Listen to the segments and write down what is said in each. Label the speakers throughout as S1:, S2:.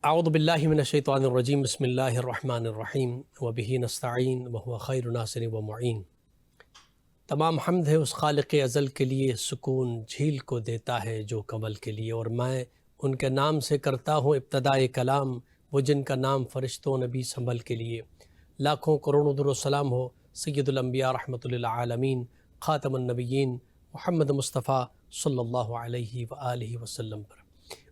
S1: اعوذ باللہ من الشیطان الرجیم بسم اللہ الرحمن الرحیم وبہ نستعین وہو خیر ناصر و معین۔ تمام حمد ہے اس خالق ازل کے لیے، سکون جھیل کو دیتا ہے جو کمل کے لیے، اور میں ان کے نام سے کرتا ہوں ابتدائے کلام، وہ جن کا نام فرشتوں نبی سنبھل کے لیے۔ لاکھوں کروڑوں درود و سلام ہو سید الانبیاء رحمۃ للعالمین خاتم النبیین محمد مصطفیٰ صلی اللہ علیہ وآلہ وسلم پر،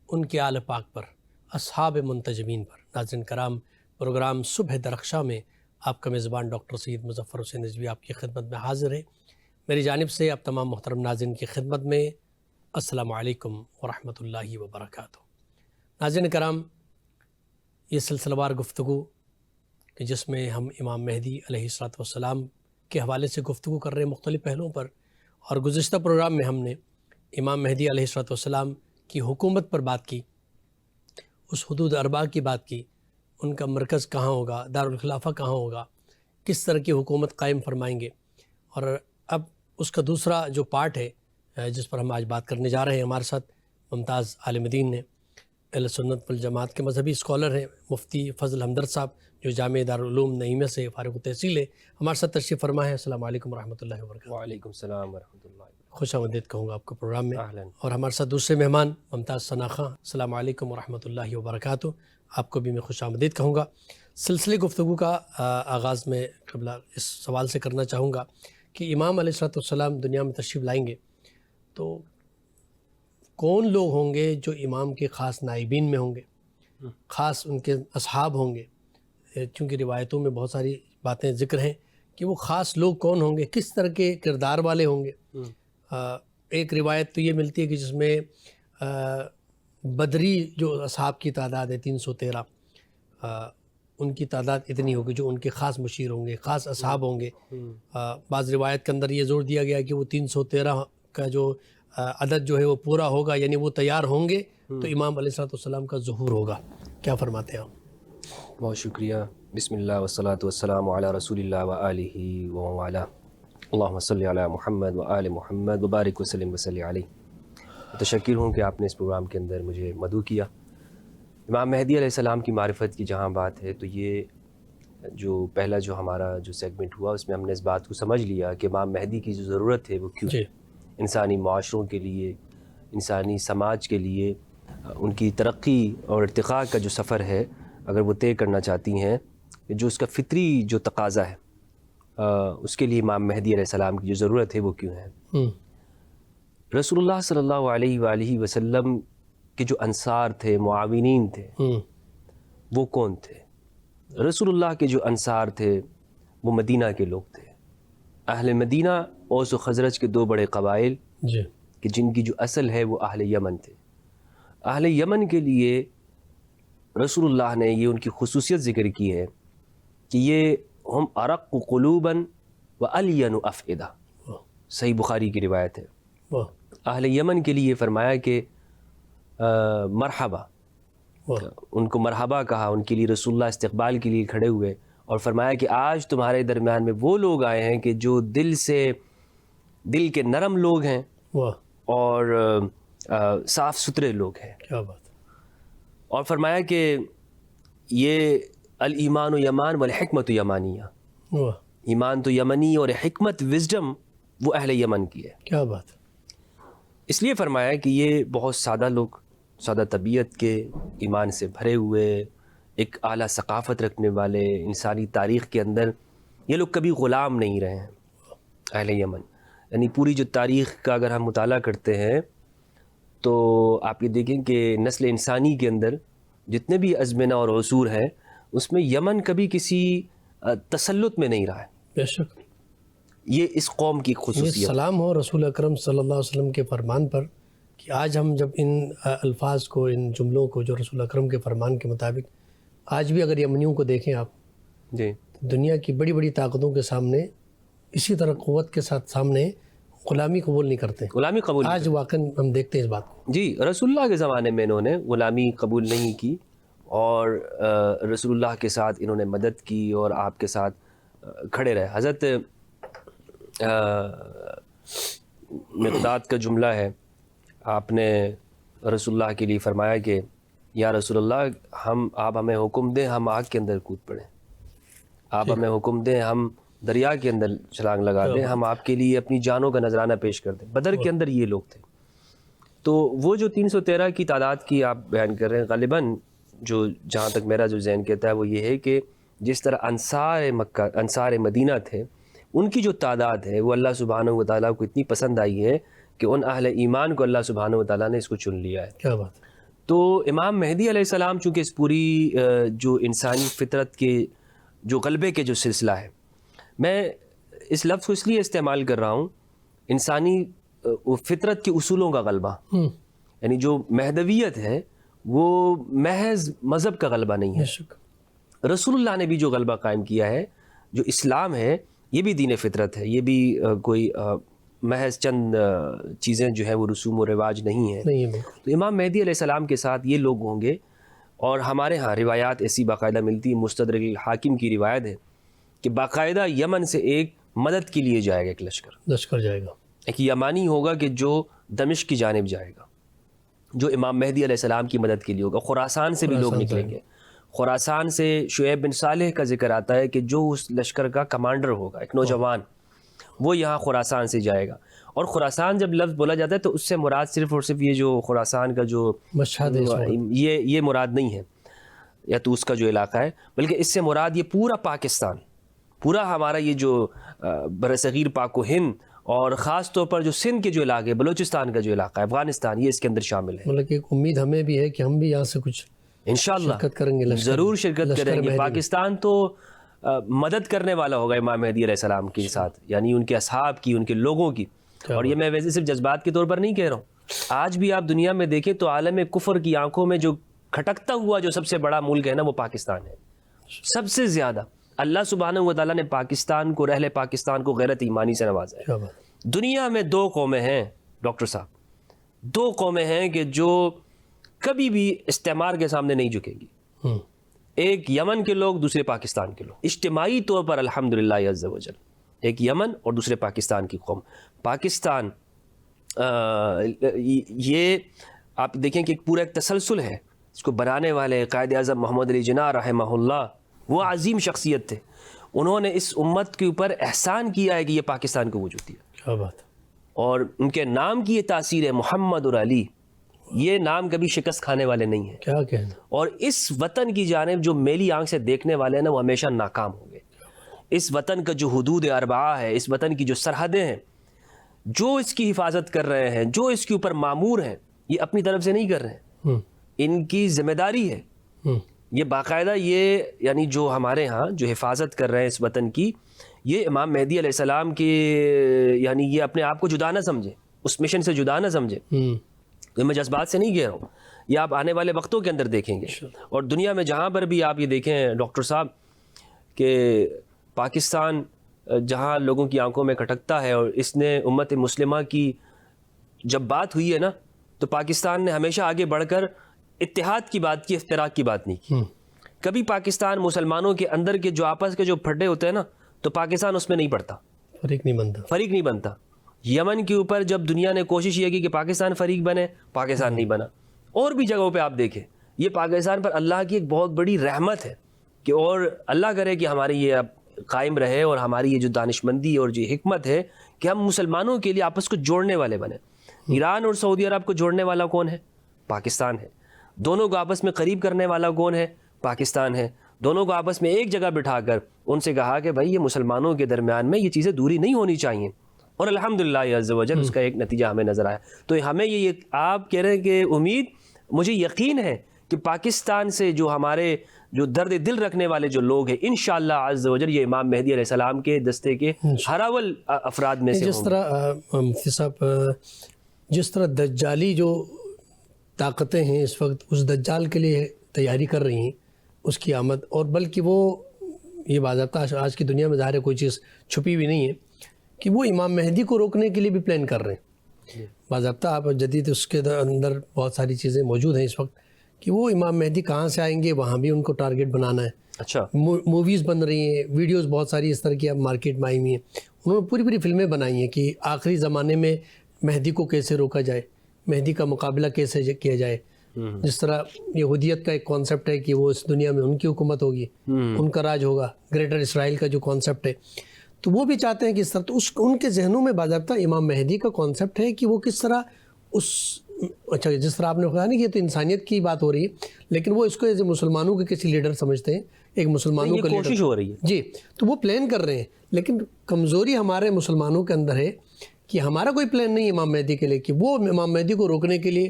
S1: ان کے آل پاک پر، اصحاب منتجبین پر۔ ناظرین کرام، پروگرام صبح درخشاں میں آپ کا میزبان ڈاکٹر سید مظفر حسین رضوی آپ کی خدمت میں حاضر ہے۔ میری جانب سے آپ تمام محترم ناظرین کی خدمت میں السلام علیکم ورحمۃ اللہ وبرکاتہ۔ ناظرین کرام، یہ سلسلہ وار گفتگو کہ جس میں ہم امام مہدی علیہ السلام کے حوالے سے گفتگو کر رہے ہیں مختلف پہلوؤں پر، اور گزشتہ پروگرام میں ہم نے امام مہدی علیہ السلام کی حکومت پر بات کی، اس حدود اربعہ کی بات کی، ان کا مرکز کہاں ہوگا، دارالخلافہ کہاں ہوگا، کس طرح کی حکومت قائم فرمائیں گے، اور اب اس کا دوسرا جو پارٹ ہے جس پر ہم آج بات کرنے جا رہے ہیں، ہمارے ساتھ ممتاز عالم دین نے، اہل سنت والجماعت کے مذہبی اسکالر ہیں، مفتی فضل حمدرد صاحب جو جامعہ دارالعلوم نعیمیہ سے فارغ التحصیل ہے، ہمارے ساتھ تشریف فرما ہے۔ السلام علیکم ورحمۃ اللہ وبرکاتہ۔
S2: وعلیکم السلام ورحمۃ اللہ۔
S1: خوش آمدید کہوں گا آپ کو پروگرام میں۔
S2: اہلاً۔
S1: اور ہمارے ساتھ دوسرے مہمان ممتاز ثنا خان، السلام علیکم ورحمۃ اللہ وبرکاتہ، آپ کو بھی میں خوش آمدید کہوں گا۔ سلسلے گفتگو کا آغاز میں قبلہ اس سوال سے کرنا چاہوں گا کہ امام علیہ السلام دنیا میں تشریف لائیں گے تو کون لوگ ہوں گے جو امام کے خاص نائبین میں ہوں گے، خاص ان کے اصحاب ہوں گے؟ چونکہ روایتوں میں بہت ساری باتیں ذکر ہیں کہ وہ خاص لوگ کون ہوں گے، کس طرح کے کردار والے ہوں گے۔ ایک روایت تو یہ ملتی ہے کہ جس میں بدری جو اصحاب کی تعداد ہے 313، ان کی تعداد اتنی ہوگی جو ان کے خاص مشیر ہوں گے، خاص اصحاب ہوں گے۔ بعض روایت کے اندر یہ زور دیا گیا کہ وہ 313 کا جو عدد جو ہے وہ پورا ہوگا، یعنی وہ تیار ہوں گے تو امام علیہ السلام کا ظہور ہوگا۔ کیا فرماتے ہیں آپ؟
S2: بہت شکریہ۔ بسم اللہ والصلاة والسلام علی رسول اللہ وآلہ ومن والہ، اللہم صلی علی محمد وآل محمد وبارک وسلم وصلی علیہ۔ متشکر ہوں کہ آپ نے اس پروگرام کے اندر مجھے مدعو کیا۔ امام مہدی علیہ السلام کی معرفت کی جہاں بات ہے تو یہ جو پہلا جو ہمارا جو سیگمنٹ ہوا اس میں ہم نے اس بات کو سمجھ لیا کہ امام مہدی کی جو ضرورت ہے وہ کیوں ہے، انسانی معاشروں کے لیے، انسانی سماج کے لیے، ان کی ترقی اور ارتقاء کا جو سفر ہے اگر وہ طے کرنا چاہتی ہیں، جو اس کا فطری جو تقاضا ہے اس کے لیے امام مہدی علیہ السلام کی جو ضرورت ہے وہ کیوں ہے۔ رسول اللہ صلی اللہ علیہ وآلہ وسلم کے جو انصار تھے، معاونین تھے، وہ کون تھے؟ رسول اللہ کے جو انصار تھے وہ مدینہ کے لوگ تھے، اہل مدینہ، اوس و خزرج کے دو بڑے قبائل کہ جن کی جو اصل ہے وہ اہل یمن تھے۔ اہل یمن کے لیے رسول اللہ نے یہ ان کی خصوصیت ذکر کی ہے کہ یہ ہم ارق قلوبا والین افئدہ، صحیح بخاری کی روایت ہے۔ اہل یمن کے لیے فرمایا کہ مرحبا، ان کو مرحبا کہا، ان کے لیے رسول اللہ استقبال کے لیے کھڑے ہوئے اور فرمایا کہ آج تمہارے درمیان میں وہ لوگ آئے ہیں کہ جو دل کے نرم لوگ ہیں اور صاف ستھرے لوگ ہیں۔
S1: کیا بات۔
S2: اور فرمایا کہ یہ الایمان و یمان والحکمت یمانیہ، ایمان تو یمنی اور حکمت وزڈم وہ اہل یمن کی ہے۔
S1: کیا بات۔
S2: اس لیے فرمایا کہ یہ بہت سادہ لوگ، سادہ طبیعت کے، ایمان سے بھرے ہوئے، ایک اعلیٰ ثقافت رکھنے والے، انسانی تاریخ کے اندر یہ لوگ کبھی غلام نہیں رہے ہیں اہل یمن۔ یعنی پوری جو تاریخ کا اگر ہم مطالعہ کرتے ہیں تو آپ یہ دیکھیں کہ نسل انسانی کے اندر جتنے بھی ازمنہ اور عصور ہیں اس میں یمن کبھی کسی تسلط میں نہیں رہا ہے۔
S1: بے شک،
S2: یہ اس قوم کی خصوصیت۔
S1: سلام ہو رسول اکرم صلی اللہ علیہ وسلم کے فرمان پر کہ آج ہم جب ان الفاظ کو، ان جملوں کو جو رسول اکرم کے فرمان کے مطابق آج بھی اگر یمنیوں کو دیکھیں آپ،
S2: جی،
S1: دنیا کی بڑی بڑی طاقتوں کے سامنے اسی طرح قوت کے ساتھ سامنے غلامی قبول نہیں کرتے،
S2: غلامی قبول
S1: آج واقعا ہم دیکھتے ہیں اس بات کو۔
S2: جی، رسول اللہ کے زمانے میں انہوں نے غلامی قبول نہیں کی اور رسول اللہ کے ساتھ انہوں نے مدد کی اور آپ کے ساتھ کھڑے رہے۔ حضرت مقداد کا جملہ ہے، آپ نے رسول اللہ کے لیے فرمایا کہ یا رسول اللہ آپ ہمیں حکم دیں ہم آگ کے اندر کود پڑیں، آپ ہمیں حکم دیں ہم دریا کے اندر چھلانگ لگا دیں، ہم آپ کے لیے اپنی جانوں کا نذرانہ پیش کر دیں۔ بدر کے اندر یہ لوگ تھے۔ تو وہ جو 313 کی تعداد کی آپ بیان کر رہے ہیں، غالباً جو جہاں تک میرا جو ذہن کہتا ہے وہ یہ ہے کہ جس طرح انصار مدینہ تھے، ان کی جو تعداد ہے وہ اللہ سبحانہ و تعالیٰ کو اتنی پسند آئی ہے کہ ان اہل ایمان کو اللہ سبحانہ و تعالیٰ نے اس کو چن لیا ہے۔
S1: کیا بات ہے۔
S2: تو امام مہدی علیہ السلام چونکہ اس پوری جو انسانی فطرت کے جو غلبے کے جو سلسلہ ہے، میں اس لفظ کو اس لیے استعمال کر رہا ہوں، انسانی فطرت کے اصولوں کا غلبہ، یعنی جو مہدویت ہے وہ محض مذہب کا غلبہ نہیں ہے۔ رسول اللہ نے بھی جو غلبہ قائم کیا ہے، جو اسلام ہے، یہ بھی دین فطرت ہے، یہ بھی کوئی محض چند چیزیں جو ہیں وہ رسوم و رواج نہیں ہیں۔ تو امام مہدی علیہ السلام کے ساتھ یہ لوگ ہوں گے، اور ہمارے ہاں روایات ایسی باقاعدہ ملتی ہیں، مستدرک الحاکم کی روایت ہے کہ باقاعدہ یمن سے ایک مدد کے لیے جائے گا، ایک لشکر جائے گا، ایک یمانی ہوگا کہ جو دمشق کی جانب جائے گا، جو امام مہدی علیہ السلام کی مدد کے لیے ہوگا۔ خراسان سے بھی لوگ نکلیں گے، خراسان سے شعیب بن صالح کا ذکر آتا ہے کہ جو اس لشکر کا کمانڈر ہوگا، ایک نوجوان، وہ یہاں خراسان سے جائے گا۔ اور خراسان جب لفظ بولا جاتا ہے تو اس سے مراد صرف اور صرف یہ جو خراسان کا جو
S1: مشہد ہے،
S2: یہ مراد نہیں ہے، یا تو اس کا جو علاقہ ہے، بلکہ اس سے مراد یہ پورا پاکستان، پورا ہمارا یہ جو برصغیر پاک و ہند، اور خاص طور پر جو سندھ کے جو علاقے، بلوچستان کا جو علاقہ ہے، افغانستان، یہ اس کے اندر شامل ہے۔
S1: مطلب کہ ایک امید ہمیں بھی ہے کہ ہم بھی یہاں سے کچھ
S2: انشاءاللہ
S1: شرکت کریں گے،
S2: ضرور شرکت کریں گے۔ پاکستان تو مدد کرنے والا ہوگا امام مہدی علیہ السلام کے ساتھ، یعنی ان کے اصحاب کی، ان کے لوگوں کی۔ اور یہ میں ویسے صرف جذبات کے طور پر نہیں کہہ رہا ہوں، آج بھی آپ دنیا میں دیکھیں تو عالم کفر کی آنکھوں میں جو کھٹکتا ہوا جو سب سے بڑا ملک ہے نا، وہ پاکستان ہے۔ سب سے زیادہ اللہ سبحانہ و تعالیٰ نے پاکستان کو، اہل پاکستان کو غیرت ایمانی سے نوازا ہے۔ دنیا میں دو قومیں ہیں ڈاکٹر صاحب، دو قومیں ہیں کہ جو کبھی بھی استعمار کے سامنے نہیں جھکیں گی، ایک یمن کے لوگ، دوسرے پاکستان کے لوگ، اجتماعی طور پر الحمدللہ عز و جل، ایک یمن اور دوسرے پاکستان کی قوم۔ پاکستان یہ آپ دیکھیں کہ پورا ایک تسلسل ہے، اس کو بنانے والے قائد اعظم محمد علی جناح رحمہ اللہ، وہ عظیم شخصیت تھے، انہوں نے اس امت کے اوپر احسان کیا ہے کہ یہ پاکستان کو وجود دیا۔
S1: کیا بات ہے۔
S2: اور ان کے نام کی یہ تاثیر ہے، محمد اور علی، یہ نام کبھی شکست کھانے والے نہیں ہیں۔
S1: کیا کہنا۔
S2: اور اس وطن کی جانب جو میلی آنکھ سے دیکھنے والے ہیں نا، وہ ہمیشہ ناکام ہوں گے۔ اس وطن کا جو حدود اربعہ ہے، اس وطن کی جو سرحدیں ہیں، جو اس کی حفاظت کر رہے ہیں، جو اس کے اوپر مامور ہیں، یہ اپنی طرف سے نہیں کر رہے ہیں، ان کی ذمہ داری ہے۔ یہ باقاعدہ یہ یعنی جو ہمارے ہاں جو حفاظت کر رہے ہیں اس وطن کی، یہ امام مہدی علیہ السلام کے، یعنی یہ اپنے آپ کو جدا نہ سمجھے، اس مشن سے جدا نہ سمجھے۔ یہ میں جذبات سے نہیں کہہ رہا ہوں، یہ آپ آنے والے وقتوں کے اندر دیکھیں گے۔ اور دنیا میں جہاں پر بھی آپ یہ دیکھیں ڈاکٹر صاحب کہ پاکستان جہاں لوگوں کی آنکھوں میں کھٹکتا ہے، اور اس نے امت مسلمہ کی جب بات ہوئی ہے نا، تو پاکستان نے ہمیشہ آگے بڑھ کر اتحاد کی بات کی، افتراق کی بات نہیں کی۔ کبھی پاکستان مسلمانوں کے اندر کے جو آپس کے جو پھڈے ہوتے ہیں نا، تو پاکستان اس میں نہیں پڑتا،
S1: فریق نہیں بنتا۔
S2: یمن کے اوپر جب دنیا نے کوشش یہ کی کہ پاکستان فریق بنے، پاکستان نہیں بنا۔ اور بھی جگہوں پہ آپ دیکھیں، یہ پاکستان پر اللہ کی ایک بہت بڑی رحمت ہے کہ، اور اللہ کرے کہ ہماری یہ اب قائم رہے، اور ہماری یہ جو دانشمندی اور جو حکمت ہے کہ ہم مسلمانوں کے لیے آپس کو جوڑنے والے بنے۔ ایران اور سعودی عرب کو جوڑنے والا کون ہے؟ پاکستان ہے۔ دونوں کو آپس میں قریب کرنے والا کون ہے؟ پاکستان ہے۔ دونوں کو آپس میں ایک جگہ بٹھا کر ان سے کہا کہ بھائی یہ مسلمانوں کے درمیان میں یہ چیزیں دوری نہیں ہونی چاہیے، اور الحمدللہ عز و جل اس کا ایک نتیجہ ہمیں نظر آیا۔ تو ہمیں یہ آپ کہہ رہے ہیں کہ امید، مجھے یقین ہے کہ پاکستان سے جو ہمارے جو درد دل رکھنے والے جو لوگ ہیں، انشاءاللہ عز و جل یہ امام مہدی علیہ السلام کے دستے کے ہراول افراد میں سے ہوں گے۔
S1: جس طرح مفتی صاحب، جس طرح دجالی جو طاقتیں ہیں اس وقت اس دجال کے لیے تیاری کر رہی ہیں، اس کی آمد، اور بلکہ وہ یہ باضابطہ آج کی دنیا میں ظاہر ہے کوئی چیز چھپی ہوئی نہیں ہے کہ وہ امام مہدی کو روکنے کے لیے بھی پلان کر رہے ہیں باضابطہ۔ آپ جدید اس کے اندر بہت ساری چیزیں موجود ہیں اس وقت کہ وہ امام مہدی کہاں سے آئیں گے، وہاں بھی ان کو ٹارگٹ بنانا ہے۔
S2: اچھا،
S1: موویز بن رہی ہیں، ویڈیوز بہت ساری اس طرح کی اب مارکیٹ میں آئی ہوئی ہیں، انہوں نے پوری فلمیں بنائی ہیں کہ آخری زمانے میں مہدی کو کیسے روکا جائے، مہدی کا مقابلہ کیسے کیا جائے، جس طرح یہودیت کا ایک کانسیپٹ ہے کہ وہ اس دنیا میں ان کی حکومت ہوگی، ان کا راج ہوگا، گریٹر اسرائیل کا جو کانسیپٹ ہے، تو وہ بھی چاہتے ہیں کہ اس طرح، تو ان کے ذہنوں میں باضابطہ امام مہدی کا کانسیپٹ ہے کہ وہ کس طرح اچھا جس طرح آپ نے کہا نا کہ یہ تو انسانیت کی بات ہو رہی ہے، لیکن وہ اس کو ایز مسلمانوں کے کسی لیڈر سمجھتے ہیں، ایک مسلمانوں کا لیڈر
S2: کوشش ہو رہی ہے
S1: جی، تو وہ پلان کر رہے ہیں، لیکن کمزوری ہمارے مسلمانوں کے اندر ہے کہ ہمارا کوئی پلان نہیں امام مہدی کے لیے، کہ وہ امام مہدی کو روکنے کے لیے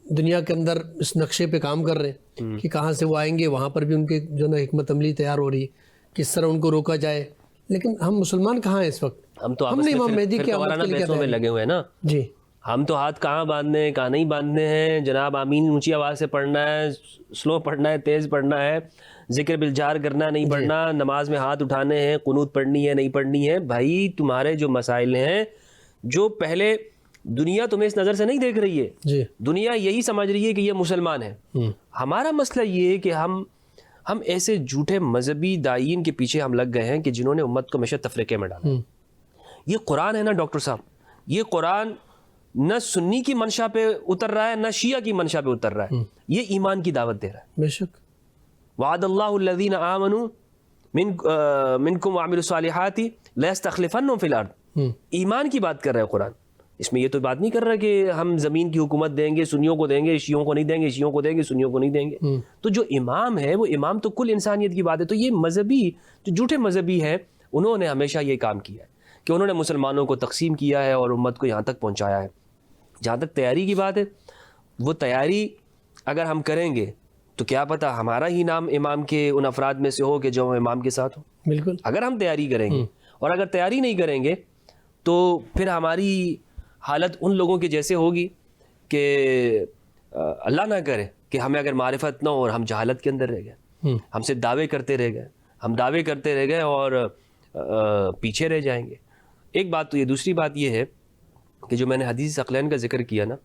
S1: دنیا کے اندر اس نقشے پہ کام کر رہے ہیں کہ کہاں سے وہ آئیں گے، وہاں پر بھی ان کے جو نا حکمت عملی تیار ہو رہی ہے، کس طرح ان کو روکا جائے، لیکن ہم مسلمان کہاں ہیں اس وقت؟
S2: ہم
S1: نے امام مہدی کی آمد کے لیے
S2: پیسوں میں لگے ہوئے ہیں نا
S1: جی،
S2: ہم تو ہاتھ کہاں باندھنے ہیں کہاں نہیں باندھنے ہیں جناب، آمین اونچی آواز سے پڑھنا ہے، سلو پڑھنا ہے، تیز پڑھنا ہے، ذکر بالجار کرنا نہیں پڑھنا، نماز میں ہاتھ اٹھانے ہیں، قنوت پڑھنی ہے نہیں پڑھنی ہے۔ بھائی تمہارے جو مسائل ہیں، جو پہلے دنیا تمہیں اس نظر سے نہیں دیکھ رہی ہے،
S1: جی،
S2: دنیا یہی سمجھ رہی ہے کہ یہ مسلمان ہے۔ ہمارا مسئلہ یہ ہے کہ ہم ایسے جھوٹے مذہبی داعین کے پیچھے ہم لگ گئے ہیں کہ جنہوں نے امت کو ہمیشہ تفریقے میں ڈالا۔ یہ قرآن ہے نا ڈاکٹر صاحب، یہ قرآن نہ سنی کی منشا پہ اتر رہا ہے نہ شیعہ کی منشا پہ اتر رہا ہے، یہ ایمان کی دعوت دے رہا ہے۔
S1: بے شک،
S2: وعد اللہ الذین آمنوا منکم وعملوا الصالحات لیستخلفنہم فی الارض، ایمان کی بات کر رہا ہے قرآن۔ اس میں یہ تو بات نہیں کر رہا کہ ہم زمین کی حکومت دیں گے، سنیوں کو دیں گے، شیعوں کو نہیں دیں گے، شیعوں کو دیں گے، سنیوں کو نہیں دیں گے۔ تو جو امام ہے وہ امام تو کل انسانیت کی بات ہے۔ تو یہ مذہبی جو جھوٹے مذہبی ہیں انہوں نے ہمیشہ یہ کام کیا ہے کہ انہوں نے مسلمانوں کو تقسیم کیا ہے اور امت کو یہاں تک پہنچایا ہے۔ جہاں تک تیاری کی بات ہے، وہ تیاری اگر ہم کریں گے تو کیا پتہ ہمارا ہی نام امام کے ان افراد میں سے ہو کہ جو امام کے ساتھ ہو۔
S1: بالکل،
S2: اگر ہم تیاری کریں گے، اور اگر تیاری نہیں کریں گے تو پھر ہماری حالت ان لوگوں کے جیسے ہوگی کہ اللہ نہ کرے کہ ہمیں اگر معرفت نہ ہو اور ہم جہالت کے اندر رہ گئے، ہم سے دعوے کرتے رہ گئے، ہم دعوے کرتے رہ گئے اور پیچھے رہ جائیں گے۔ ایک بات تو یہ، دوسری بات یہ ہے کہ جو میں نے حدیث ثقلین کا ذکر کیا نا،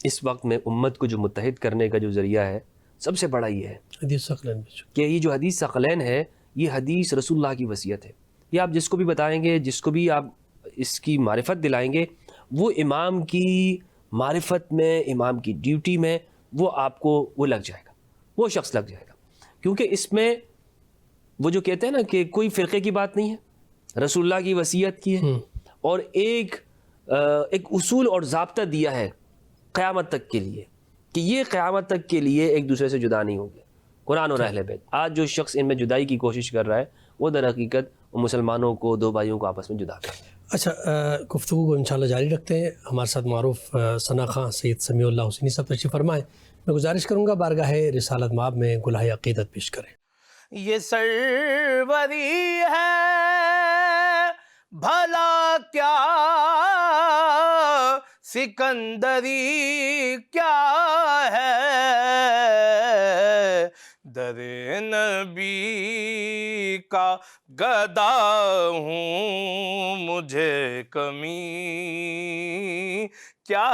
S2: اس وقت میں امت کو جو متحد کرنے کا جو ذریعہ ہے سب سے بڑا یہ ہے
S1: حدیث ثقلین
S2: کہ یہ جو حدیث ثقلین ہے یہ حدیث رسول اللہ کی وصیت ہے۔ یہ آپ جس کو بھی بتائیں گے، جس کو بھی آپ اس کی معرفت دلائیں گے، وہ امام کی معرفت میں، امام کی ڈیوٹی میں وہ آپ کو وہ لگ جائے گا، وہ شخص لگ جائے گا، کیونکہ اس میں وہ جو کہتے ہیں نا کہ کوئی فرقے کی بات نہیں ہے، رسول اللہ کی وصیت کی ہے، اور ایک اصول اور ضابطہ دیا ہے قیامت تک کے لیے کہ یہ قیامت تک کے لیے ایک دوسرے سے جدا نہیں ہوں گے، قرآن اور اہل بیت۔ آج جو شخص ان میں جدائی کی کوشش کر رہا ہے وہ در حقیقت مسلمانوں کو، دو بھائیوں کو آپس میں جدا کر رہا ہے۔
S1: اچھا، گفتگو کو انشاءاللہ جاری رکھتے ہیں۔ ہمارے ساتھ معروف ثنا خان سید سمیع اللہ حسینی صاحب تشریف فرمائیں۔ میں گزارش کروں گا بارگاہ رسالت مآب میں گلہائے عقیدت پیش کریں۔
S3: یہ سروری ہے بھلا کیا سکندری کیا ہے، در نبی کا گدا ہوں مجھے کمی کیا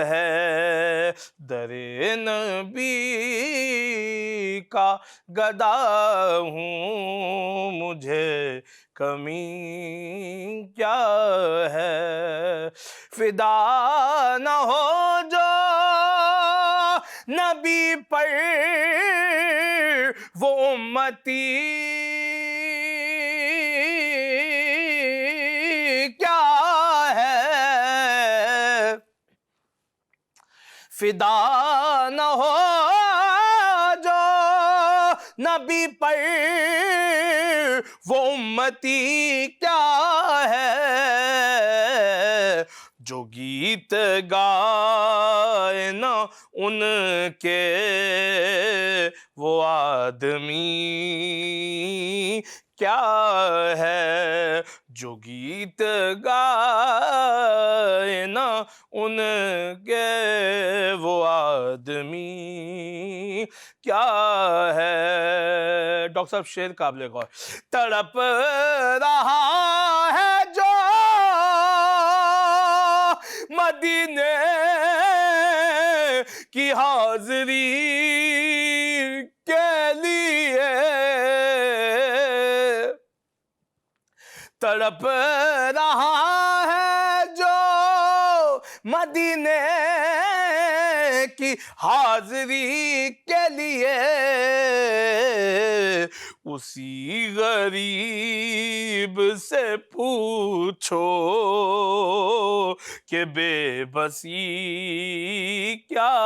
S3: ہے، در نبی کا گدا ہوں مجھے کمی کیا ہے، فدا نہ ہو جو نبی پر وہ امتی کیا ہے، فدا نہ ہو جو نبی پر وہ امتی کیا ہے، جو گیت گائے نا ان کے وہ آدمی کیا ہے، جو گیت گائے نا ان کے وہ آدمی کیا ہے۔ ڈاکٹر صاحب شعر قابل غور، تڑپ رہا ہے جو مدینے کی حاضری کے لیے، تڑپ رہا ہے جو مدینے کی حاضری کے لیے اسی غریب سے پوچھو کہ بے بسی کیا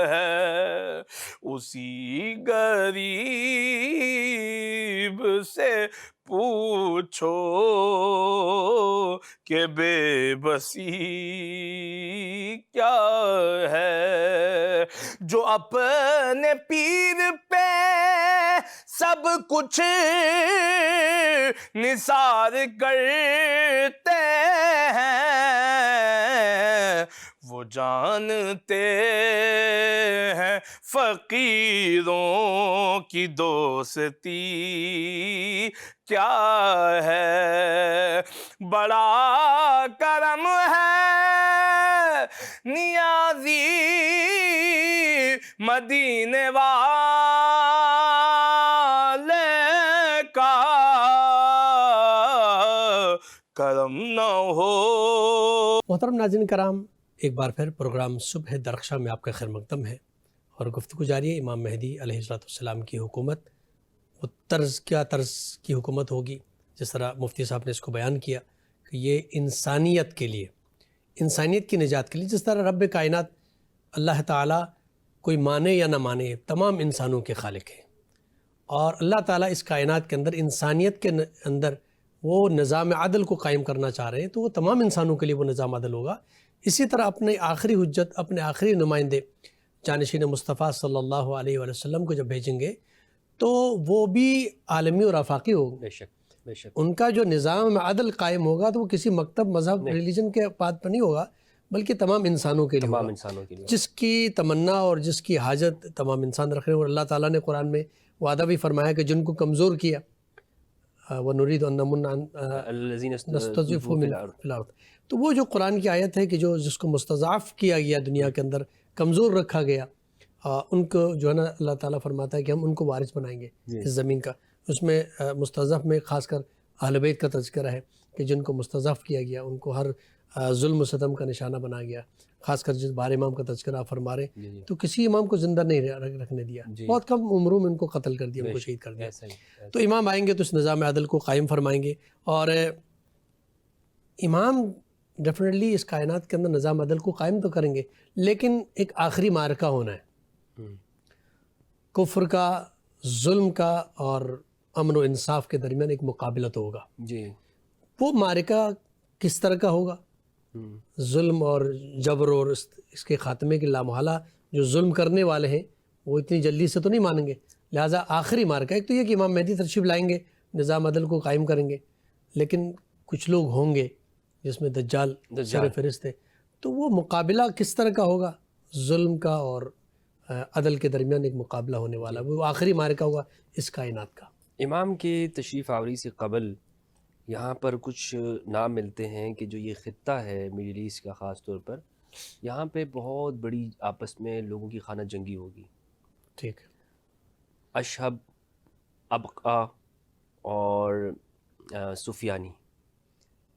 S3: ہے، اسی غریب سے پوچھو کہ بے بسی کیا ہے، جو اپنے پیر پہ سب کچھ نثار کرتے ہیں، وہ جانتے ہیں فقیروں کی دوستی کیا ہے، بڑا کرم ہے نیازی مدینے والے کا، کرم نہ ہو۔
S1: محترم ناظرین کرام، ایک بار پھر پروگرام صبح درخشاں میں آپ کا خیر مقدم ہے، اور گفتگو جاری ہے امام مہدی علیہ السلام کی حکومت، وہ کیا طرز کی حکومت ہوگی، جس طرح مفتی صاحب نے اس کو بیان کیا کہ یہ انسانیت کے لیے، انسانیت کی نجات کے لیے، جس طرح رب کائنات اللہ تعالیٰ کوئی مانے یا نہ مانے تمام انسانوں کے خالق ہیں، اور اللہ تعالیٰ اس کائنات کے اندر انسانیت کے اندر وہ نظام عدل کو قائم کرنا چاہ رہے ہیں، تو وہ تمام انسانوں کے لیے وہ نظام عدل ہوگا۔ اسی طرح اپنے آخری حجت، اپنے آخری نمائندے جانشین مصطفیٰ صلی اللہ علیہ وآلہ وسلم کو جب بھیجیں گے تو وہ بھی عالمی اور آفاقی ہوگا۔
S2: بے شک بے شک،
S1: ان کا جو نظام عدل قائم ہوگا تو وہ کسی مکتب، مذہب، ریلیجن کے بات پر نہیں ہوگا، بلکہ تمام انسانوں کے لیے
S2: تمام
S1: ہوگا،
S2: انسانوں کے لیے۔
S1: جس کی تمنا اور جس کی حاجت تمام انسان رکھ رہے ہیں۔ اور اللہ تعالیٰ نے قرآن میں وعدہ بھی فرمایا کہ جن کو کمزور کیا، وَنُرِيدُ أَن نَّمُنَّ
S2: الذین
S1: نستضعفهم فی الارض، تو وہ جو قرآن کی آیت ہے کہ جس کو مستضعف کیا گیا، دنیا کے اندر کمزور رکھا گیا، ان کو جو ہے نا اللہ تعالیٰ فرماتا ہے کہ ہم ان کو وارث بنائیں گے اس زمین کا۔ اس میں مستضعف میں خاص کر اہل بیت کا تذکرہ ہے کہ جن کو مستضعف کیا گیا، ان کو ہر ظلم و ستم کا نشانہ بنا گیا، خاص کر جس بار امام کا تذکرہ آپ فرما رہے ہیں، تو کسی امام کو زندہ نہیں رکھنے دیا، بہت کم عمروں میں ان کو قتل کر دیا، ان کو شہید کر دیا۔ تو امام آئیں گے تو اس نظام عدل کو قائم فرمائیں گے، اور امام ڈیفینیٹلی اس کائنات کے اندر نظام عدل کو قائم تو کریں گے، لیکن ایک آخری معرکہ ہونا ہے، کفر کا، ظلم کا اور امن و انصاف کے درمیان ایک مقابلہ تو ہوگا۔
S2: جی،
S1: وہ معرکہ کس طرح کا ہوگا؟ ظلم اور جبر اور اس کے خاتمے کی لامحالہ جو ظلم کرنے والے ہیں وہ اتنی جلدی سے تو نہیں مانیں گے، لہٰذا آخری مارکا ایک تو یہ کہ امام مہدی تشریف لائیں گے، نظام عدل کو قائم کریں گے، لیکن کچھ لوگ ہوں گے جس میں دجال سر فہرست ہے، تو وہ مقابلہ کس طرح کا ہوگا؟ ظلم کا اور عدل کے درمیان ایک مقابلہ ہونے والا، وہ آخری مارکا ہوگا اس کائنات کا۔
S2: امام کے تشریف آوری سے قبل یہاں پر کچھ نام ملتے ہیں کہ جو یہ خطہ ہے میڈل ایسٹ کا، خاص طور پر یہاں پہ بہت بڑی آپس میں لوگوں کی خانہ جنگی ہوگی۔
S1: ٹھیک،
S2: اشہب، ابقا اور سفیانی،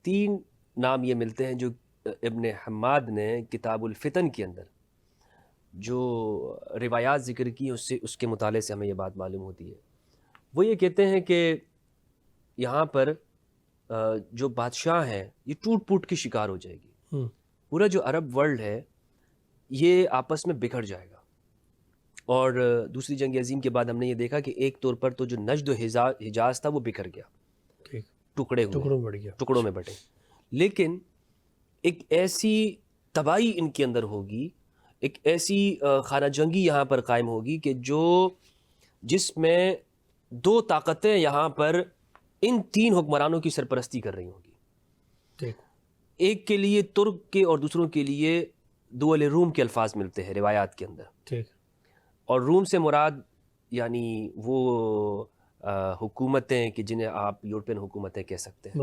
S2: تین نام یہ ملتے ہیں جو ابن حماد نے کتاب الفتن کے اندر جو روایات ذکر کی اس کے مطالعے سے ہمیں یہ بات معلوم ہوتی ہے۔ وہ یہ کہتے ہیں کہ یہاں پر جو بادشاہ ہیں یہ ٹوٹ پوٹ کی شکار ہو جائے گی، پورا جو عرب ورلڈ ہے یہ آپس میں بکھر جائے گا۔ اور دوسری جنگ عظیم کے بعد ہم نے یہ دیکھا کہ ایک طور پر تو جو نجد و حجاز تھا وہ بکھر گیا، ٹکڑوں میں بٹے، لیکن ایک ایسی تباہی ان کے اندر ہوگی، ایک ایسی خانہ جنگی یہاں پر قائم ہوگی کہ جس میں دو طاقتیں یہاں پر ان تین حکمرانوں کی سرپرستی کر رہی ہوں گی۔ ایک کے لیے ترک کے اور دوسروں کے لیے دول روم کے الفاظ ملتے ہیں روایات کے اندر، اور روم سے مراد یعنی وہ حکومتیں کہ جنہیں آپ یورپین حکومتیں کہہ سکتے ہیں،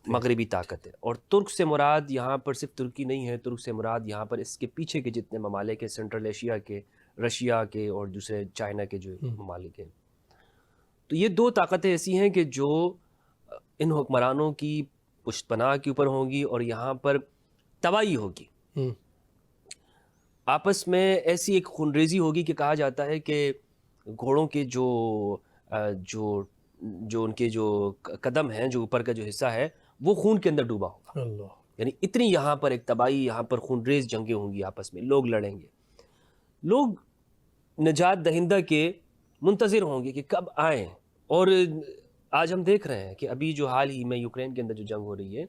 S2: مغربی طاقت ہے۔ اور ترک سے مراد یہاں پر صرف ترکی نہیں ہے، ترک سے مراد یہاں پر اس کے پیچھے کے جتنے ممالک ہیں، سینٹرل ایشیا کے، رشیا کے اور دوسرے چائنا کے جو ممالک ہیں۔ تو یہ دو طاقتیں ایسی ہیں کہ جو ان حکمرانوں کی پشت پناہ کے اوپر ہوں گی اور یہاں پر تباہی ہوگی۔ آپس میں ایسی ایک خونریزی ہوگی کہ کہا جاتا ہے کہ گھوڑوں کے جو ان کے جو قدم ہیں، جو اوپر کا جو حصہ ہے وہ خون کے اندر ڈوبا ہوگا.
S1: اللہ.
S2: یعنی اتنی یہاں پر ایک تباہی، یہاں پر خونریز جنگیں ہوں گی، آپس میں لوگ لڑیں گے. لوگ نجات دہندہ کے منتظر ہوں گے کہ کب آئیں. اور آج ہم دیکھ رہے ہیں کہ ابھی جو حال ہی میں یوکرین کے اندر جو جنگ ہو رہی ہے،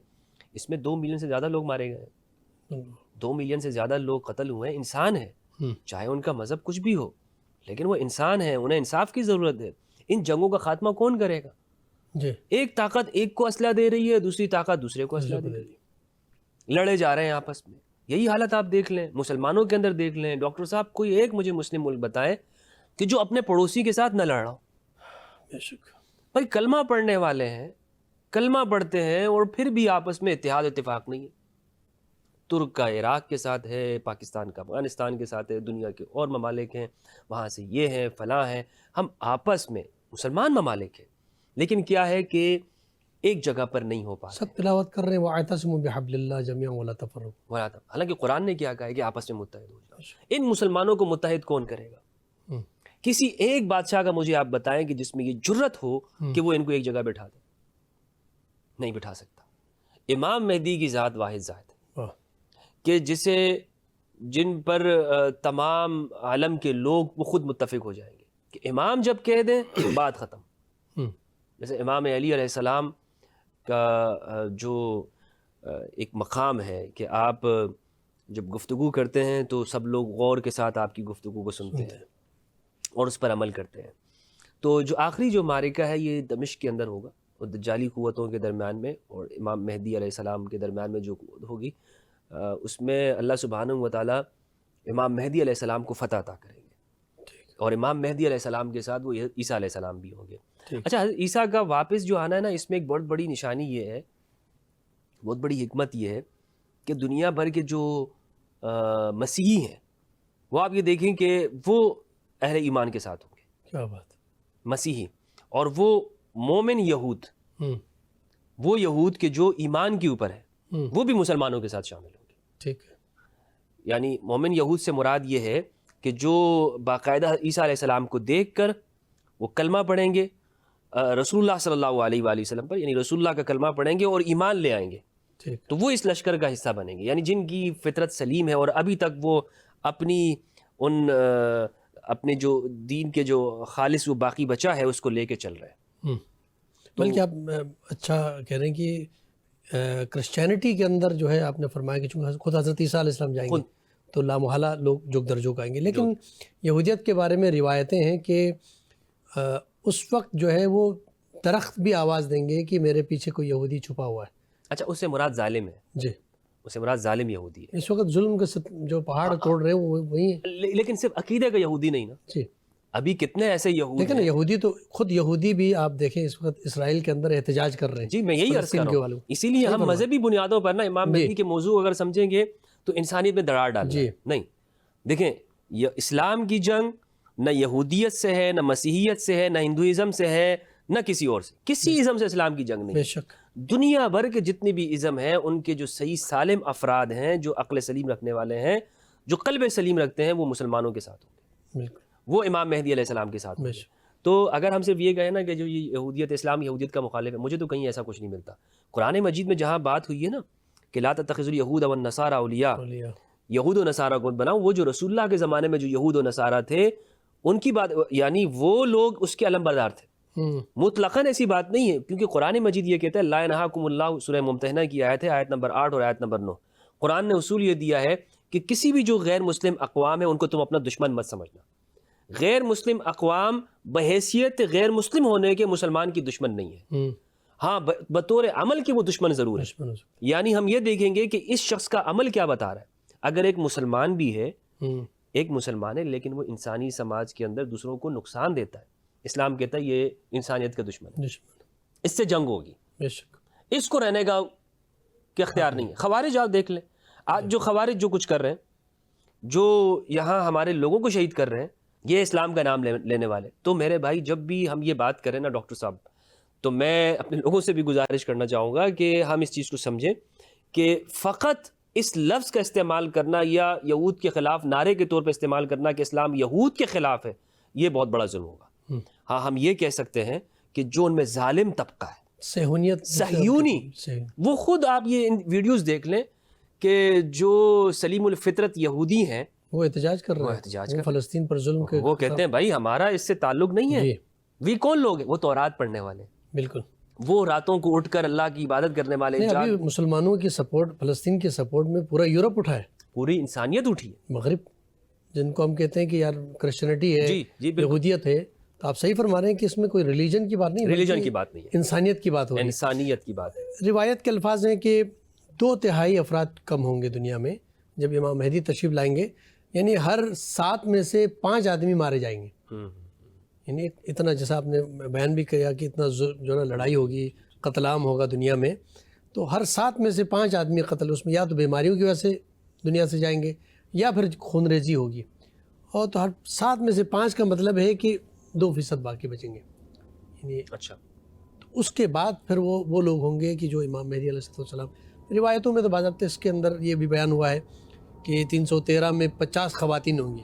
S2: اس میں 2 ملین سے زیادہ لوگ مارے گئے ہیں. 2 ملین سے زیادہ لوگ قتل ہوئے ہیں. انسان ہیں، چاہے ان کا مذہب کچھ بھی ہو، لیکن وہ انسان ہیں، انہیں انصاف کی ضرورت ہے. ان جنگوں کا خاتمہ کون کرے گا؟
S1: جی.
S2: ایک طاقت ایک کو اسلحہ دے رہی ہے، دوسری طاقت دوسرے کو اسلحہ دے رہی ہے، لڑے جا رہے ہیں آپس میں. یہی حالت آپ دیکھ لیں، مسلمانوں کے اندر دیکھ لیں. ڈاکٹر صاحب کوئی ایک مجھے مسلم ملک بتائے کہ جو اپنے پڑوسی کے ساتھ نہ لڑ رہا ہو.
S1: بے شک.
S2: بھائی کلمہ پڑھنے والے ہیں، کلمہ پڑھتے ہیں، اور پھر بھی آپس میں اتحاد اتفاق نہیں ہے. ترک کا عراق کے ساتھ ہے، پاکستان کا افغانستان کے ساتھ ہے، دنیا کے اور ممالک ہیں، وہاں سے یہ ہیں فلاں ہیں. ہم آپس میں مسلمان ممالک ہیں، لیکن کیا ہے کہ ایک جگہ پر نہیں ہو پاتے.
S1: سب تلاوت کر رہے ہیں وَاعْتَصِمُوا بِحَبْلِ اللَّهِ جَمِيعًا وَلَا تَفَرَّقُوا.
S2: حالانکہ قرآن نے کیا کہا ہے کہ آپس میں متحد ہو جاؤ. ان مسلمانوں کو متحد کون کرے گا؟ کسی ایک بادشاہ کا مجھے آپ بتائیں کہ جس میں یہ جرت ہو کہ وہ ان کو ایک جگہ بٹھا دے. نہیں بٹھا سکتا. امام مہدی کی ذات واحد ذات ہے کہ جن پر تمام عالم کے لوگ وہ خود متفق ہو جائیں گے کہ امام جب کہہ دیں بات ختم. جیسے امام علی علیہ السلام کا جو ایک مقام ہے کہ آپ جب گفتگو کرتے ہیں تو سب لوگ غور کے ساتھ آپ کی گفتگو کو سنتے ہیں اور اس پر عمل کرتے ہیں. تو جو آخری جو معرکہ ہے یہ دمشق کے اندر ہوگا، اور دجالی قوتوں کے درمیان میں اور امام مہدی علیہ السلام کے درمیان میں جو قوت ہوگی، اس میں اللہ سبحانہ و تعالیٰ امام مہدی علیہ السلام کو فتح عطا کریں گے، اور امام مہدی علیہ السلام کے ساتھ وہ عیسیٰ علیہ السلام بھی ہوں گے. اچھا، عیسیٰ کا واپس جو آنا ہے نا، اس میں ایک بہت بڑی نشانی یہ ہے، بہت بڑی حکمت یہ ہے کہ دنیا بھر کے جو مسیحی ہیں وہ آپ یہ دیکھیں کہ وہ اہل ایمان کے ساتھ ہوں گے.
S1: کیا بات.
S2: مسیحی اور وہ مومن یہود، وہ یہود کے جو ایمان کے اوپر ہے وہ بھی مسلمانوں کے ساتھ شامل ہوں گے.
S1: ٹھیک ہے.
S2: یعنی مومن یہود سے مراد یہ ہے کہ جو باقاعدہ عیسیٰ علیہ السلام کو دیکھ کر وہ کلمہ پڑھیں گے رسول اللہ صلی اللہ علیہ وآلہ وسلم پر، یعنی رسول اللہ کا کلمہ پڑھیں گے اور ایمان لے آئیں گے، تو وہ اس لشکر کا حصہ بنیں گے. یعنی جن کی فطرت سلیم ہے اور ابھی تک وہ اپنے جو دین کے جو خالص وہ باقی بچا ہے اس کو لے کے چل رہے ہیں.
S1: بلکہ آپ اچھا کہہ رہے ہیں کہ کرسچینٹی کے اندر جو ہے آپ نے فرمایا کہ چونکہ خود حضرت عیسیٰ علیہ السلام جائیں گے تو لامحالہ لوگ جوگ در جوگ آئیں گے. لیکن یہودیت کے بارے میں روایتیں ہیں کہ اس وقت جو ہے وہ درخت بھی آواز دیں گے کہ میرے پیچھے کوئی یہودی چھپا ہوا ہے.
S2: اچھا، اس سے مراد ظالم ہے. جی، اس سے مراد ظالم یہودی ہے.
S1: اس وقت ظلم کے جو پہاڑ توڑ رہے ہیں وہ وہی ہیں.
S2: لیکن صرف عقیدے کا یہودی نہیں نا. جی، ابھی کتنے ایسے یہود
S1: لیکن یہودی تو خود یہودی بھی آپ دیکھیں اس وقت اسرائیل کے اندر احتجاج کر رہے ہیں.
S2: جی، میں یہی عرض کر رہا ہوں. اسی لیے ہم مذہبی بنیادوں پر نا امام مہدی کے موضوع اگر سمجھیں گے تو انسانیت میں دراڑ ڈالنا ہے. نہیں، دیکھیں یہ اسلام کی جنگ نہ یہودیت سے ہے، نہ مسیحیت سے ہے، نہ ہندوازم سے ہے، نہ کسی اور سے. کسی ازم سے اسلام کی جنگ نہیں.
S1: بے شک.
S2: دنیا بھر کے جتنے بھی ازم ہیں ان کے جو صحیح سالم افراد ہیں، جو عقل سلیم رکھنے والے ہیں، جو قلب سلیم رکھتے ہیں، وہ مسلمانوں کے ساتھ ہوں گے. وہ امام مہدی علیہ السلام کے ساتھ ہوں گے. تو اگر ہم صرف یہ کہیں نا کہ جو یہ یہودیت اسلام یہودیت کا مخالف ہے، مجھے تو کہیں ایسا کچھ نہیں ملتا. قرآن مجید میں جہاں بات ہوئی ہے نا کہ لا تتخذوا اليهود والنصارى اولیاء، یہود و نصارہ کو بناؤ، وہ جو رسول اللہ کے زمانے میں جو یہود و نصارہ تھے ان کی بات، یعنی وہ لوگ اس کے علم بردار تھے. مطلقاً ایسی بات نہیں ہے، کیونکہ قرآن مجید یہ کہتا ہے لا ینہاکم اللہ، سورہ ممتحنہ کی آیت ہے، آیت نمبر 8 اور آیت نمبر 9. قرآن نے اصول یہ دیا ہے کہ کسی بھی جو غیر مسلم اقوام ہے ان کو تم اپنا دشمن مت سمجھنا. غیر مسلم اقوام بحیثیت غیر مسلم ہونے کے مسلمان کی دشمن نہیں ہے. ہاں، بطور عمل کے وہ دشمن ضرور ہے. یعنی ہم یہ دیکھیں گے کہ اس شخص کا عمل کیا بتا رہا ہے. اگر ایک مسلمان بھی ہے، ایک مسلمان ہے، لیکن وہ انسانی سماج کے اندر دوسروں کو نقصان دیتا ہے، اسلام کہتا ہے یہ انسانیت کا دشمن ہے، اس سے جنگ ہوگی. اس کو رہنے کا اختیار نہیں ہے. خوارج آپ دیکھ لیں، آج جو خوارج جو کچھ کر رہے ہیں، جو یہاں ہمارے لوگوں کو شہید کر رہے ہیں، یہ اسلام کا نام لینے والے. تو میرے بھائی جب بھی ہم یہ بات کریں نا ڈاکٹر صاحب، تو میں اپنے لوگوں سے بھی گزارش کرنا چاہوں گا کہ ہم اس چیز کو سمجھیں کہ فقط اس لفظ کا استعمال کرنا یا یہود کے خلاف نعرے کے طور پہ استعمال کرنا کہ اسلام یہود کے خلاف ہے، یہ بہت بڑا ظلم ہوگا۔ ہاں ہم یہ کہہ سکتے ہیں کہ جو ان میں ظالم طبقہ ہے، صہیونی، وہ خود آپ یہ ویڈیوز دیکھ لیں کہ جو سلیم الفطرت یہودی ہیں
S1: وہ احتجاج کر رہے ہیں، وہ فلسطین پر ظلم کے
S2: وہ کہتے ہیں بھائی ہمارا اس سے تعلق نہیں ہے۔ وہ کون لوگ ہیں؟ وہ تورات پڑھنے والے،
S1: بالکل،
S2: وہ راتوں کو اٹھ کر اللہ کی عبادت کرنے والے۔
S1: ابھی مسلمانوں کی سپورٹ، فلسطین کے سپورٹ میں پورا یورپ اٹھا ہے،
S2: پوری انسانیت اٹھی ہے،
S1: مغرب جن کو ہم کہتے ہیں کہ یار کرسچنٹی ہے، یہودیت ہے، تو آپ صحیح فرما رہے ہیں کہ اس میں کوئی ریلیجن کی بات نہیں،
S2: ریلیجن کی بات نہیں ہے،
S1: انسانیت کی بات ہو رہی ہے،
S2: انسانیت کی بات ہے۔
S1: روایت کے الفاظ ہیں کہ 2/3 افراد کم ہوں گے دنیا میں جب امام مہدی تشریف لائیں گے، یعنی ہر 7 میں سے 5 آدمی مارے جائیں گے۔ یعنی اتنا، جیسا آپ نے بیان بھی کیا کہ اتنا جو ہے لڑائی ہوگی، قتل عام ہوگا دنیا میں، تو ہر 7 میں سے 5 آدمی قتل، اس میں یا تو بیماریوں کی وجہ سے دنیا سے جائیں گے یا پھر خون ریزی ہوگی، اور تو ہر 7 میں سے 5 کا مطلب ہے کہ 2% باقی بچیں گے۔ یعنی
S2: اچھا،
S1: تو اس کے بعد پھر وہ لوگ ہوں گے کہ جو امام مہدی علیہ السلام، روایتوں میں تو باضابطہ اس کے اندر یہ بھی بیان ہوا ہے کہ 313 میں 50 خواتین ہوں گی،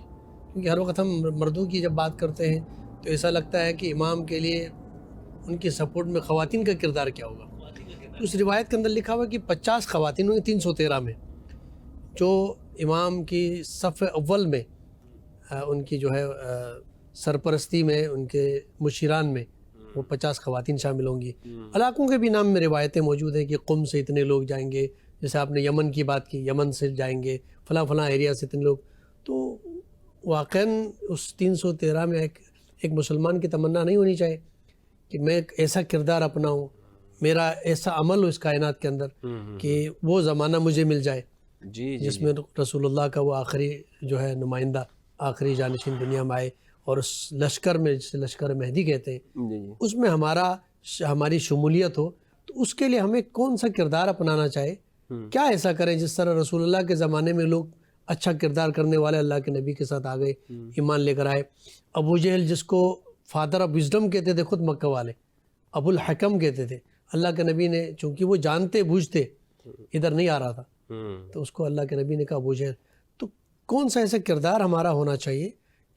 S1: کیونکہ ہر وقت ہم مردوں کی جب بات کرتے ہیں تو ایسا لگتا ہے کہ امام کے لیے ان کی سپورٹ میں خواتین کا کردار کیا ہوگا۔ تو اس روایت کے اندر لکھا ہوا کہ 50 خواتین ہوں گی 313 میں، جو امام کی صف اول میں ان کی جو ہے سرپرستی میں، ان کے مشیران میں وہ 50 خواتین شامل ہوں گی۔ علاقوں کے بھی نام میں روایتیں موجود ہیں کہ قم سے اتنے لوگ جائیں گے، جیسے آپ نے یمن کی بات کی، یمن سے جائیں گے، فلاں فلاں ایریا سے اتنے لوگ۔ تو واقعاً اس 313 میں ایک مسلمان کی تمنا نہیں ہونی چاہیے کہ میں ایک ایسا کردار اپناؤں، میرا ایسا عمل ہو اس کائنات کے اندر کہ وہ زمانہ مجھے مل جائے جس میں رسول اللہ کا وہ آخری جو ہے نمائندہ، آخری جانشین دنیا میں آئے، اور اس لشکر میں، جسے لشکر مہدی کہتے ہیں، اس میں ہماری شمولیت ہو۔ تو اس کے لیے ہمیں کون سا کردار اپنانا چاہے، کیا ایسا کریں جس طرح رسول اللہ کے زمانے میں لوگ اچھا کردار کرنے والے اللہ کے نبی کے ساتھ آ گئے، ایمان لے کر آئے۔ ابو جہل جس کو فادر آف وزڈم کہتے تھے خود مکہ والے، ابو الحکم کہتے تھے، اللہ کے نبی نے چونکہ وہ جانتے بوجھتے ادھر نہیں آ رہا تھا تو اس کو اللہ کے نبی نے کہا ابو جہل۔ تو کون سا ایسا کردار ہمارا ہونا چاہیے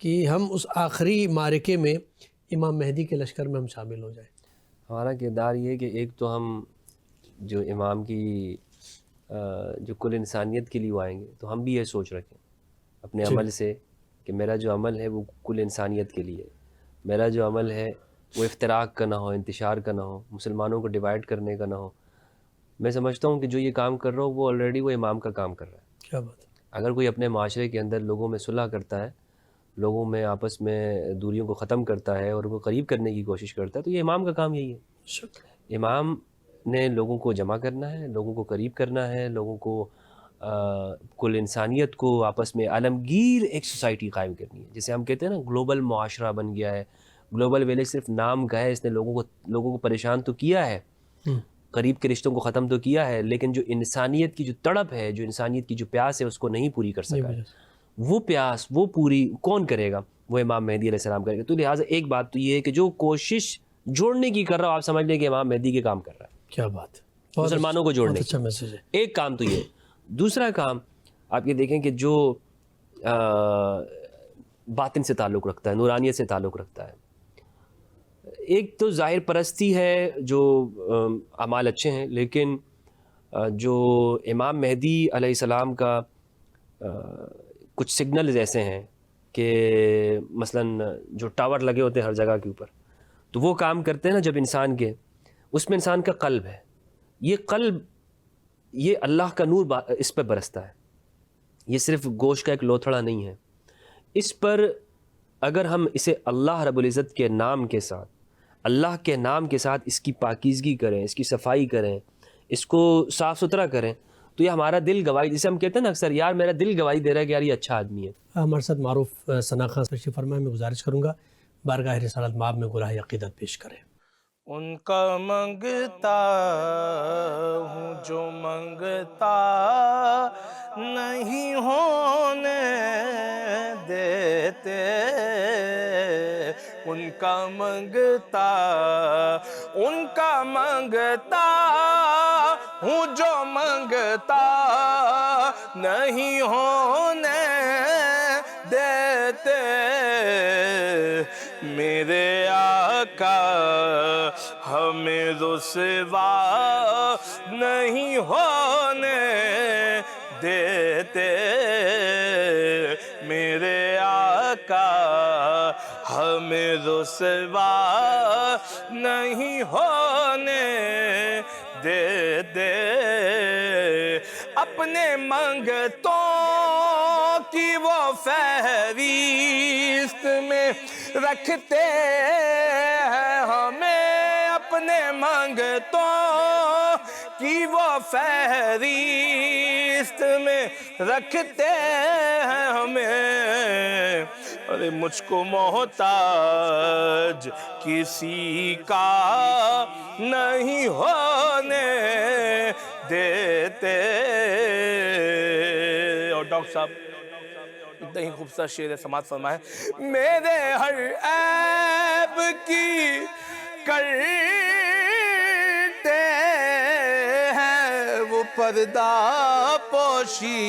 S1: کہ ہم اس آخری معرکے میں امام مہدی کے لشکر میں ہم شامل ہو جائیں؟
S2: ہمارا کردار یہ کہ ایک تو ہم جو امام کی جو کل انسانیت کے لیے وہ آئیں گے، تو ہم بھی یہ سوچ رکھیں اپنے عمل سے کہ میرا جو عمل ہے وہ کل انسانیت کے لیے، میرا جو عمل ہے وہ افتراق کا نہ ہو، انتشار کا نہ ہو، مسلمانوں کو ڈیوائیڈ کرنے کا نہ ہو۔ میں سمجھتا ہوں کہ جو یہ کام کر رہا ہوں وہ آلریڈی وہ امام کا کام کر رہا ہے۔
S1: کیا بات ہے!
S2: اگر کوئی اپنے معاشرے کے اندر لوگوں میں صلح کرتا ہے، لوگوں میں آپس میں دوریوں کو ختم کرتا ہے اور ان کو قریب کرنے کی کوشش کرتا ہے، تو یہ امام کا کام یہی ہے۔ امام نے لوگوں کو جمع کرنا ہے، لوگوں کو قریب کرنا ہے، لوگوں کو کل انسانیت کو آپس میں عالمگیر ایک سوسائٹی قائم کرنی ہے، جسے ہم کہتے ہیں نا گلوبل معاشرہ بن گیا ہے۔ گلوبل ویلیج صرف نام کا ہے، اس نے لوگوں کو پریشان تو کیا ہے، قریب کے رشتوں کو ختم تو کیا ہے، لیکن جو انسانیت کی جو تڑپ ہے، جو انسانیت کی جو پیاس ہے، اس کو نہیں پوری کر سکا ہے۔ وہ پیاس وہ پوری کون کرے گا؟ وہ امام مہدی علیہ السلام کرے گا۔ تو لہٰذا ایک بات تو یہ ہے کہ جو کوشش جوڑنے کی کر رہا ہو، آپ سمجھ لیں کہ امام مہدی کے کام کر رہا ہے،
S1: کیا بات ہے!
S2: مسلمانوں کو جوڑنے
S1: اچھا میسج ہے۔
S2: ایک کام تو یہ۔ دوسرا کام آپ یہ دیکھیں کہ جو باطن سے تعلق رکھتا ہے، نورانیت سے تعلق رکھتا ہے، ایک تو ظاہر پرستی ہے، جو اعمال اچھے ہیں، لیکن جو امام مہدی علیہ السلام کا کچھ سگنلز ایسے ہیں کہ مثلاً جو ٹاور لگے ہوتے ہیں ہر جگہ کے اوپر، تو وہ کام کرتے ہیں نا جب انسان کے، اس میں انسان کا قلب ہے، یہ قلب، یہ اللہ کا نور اس پہ برستا ہے، یہ صرف گوشت کا ایک لوتھڑا نہیں ہے۔ اس پر اگر ہم اسے اللہ رب العزت کے نام کے ساتھ، اللہ کے نام کے ساتھ اس کی پاکیزگی کریں، اس کی صفائی کریں، اس کو صاف ستھرا کریں، تو یہ ہمارا دل گواہی، جسے ہم کہتے ہیں نا اکثر، یار میرا دل گواہی دے رہا ہے کہ یار یہ اچھا آدمی ہے۔
S1: ہمارے ساتھ معروف ثنا خان تشریف فرمائے، میں گزارش کروں گا بارگاہ رسالت مآب میں گناہ عقیدت پیش کریں۔
S3: ان کا منگتا ہوں جو منگتا نہیں ہونے دیتے، ان کا منگتا ہوں جو منگتا نہیں ہونے دیتے میرے آقا ہمیں رسوا نہیں ہونے دیتے میرے آقا ہمیں رسوا نہیں ہونے دیتے اپنے منگتوں کی وہ فہرست میں رکھتے ہیں ہمیں اپنے منگتوں کی وہ فہرست میں رکھتے ہیں ہمیں ارے مجھ کو محتاج کسی کا نہیں ہونے دیتے اور ڈاکٹر صاحب اتنا ہی خوبصورت شعر سماعت فرمائے میرے ہر عیب کی کرتے ہیں وہ پردہ پوشی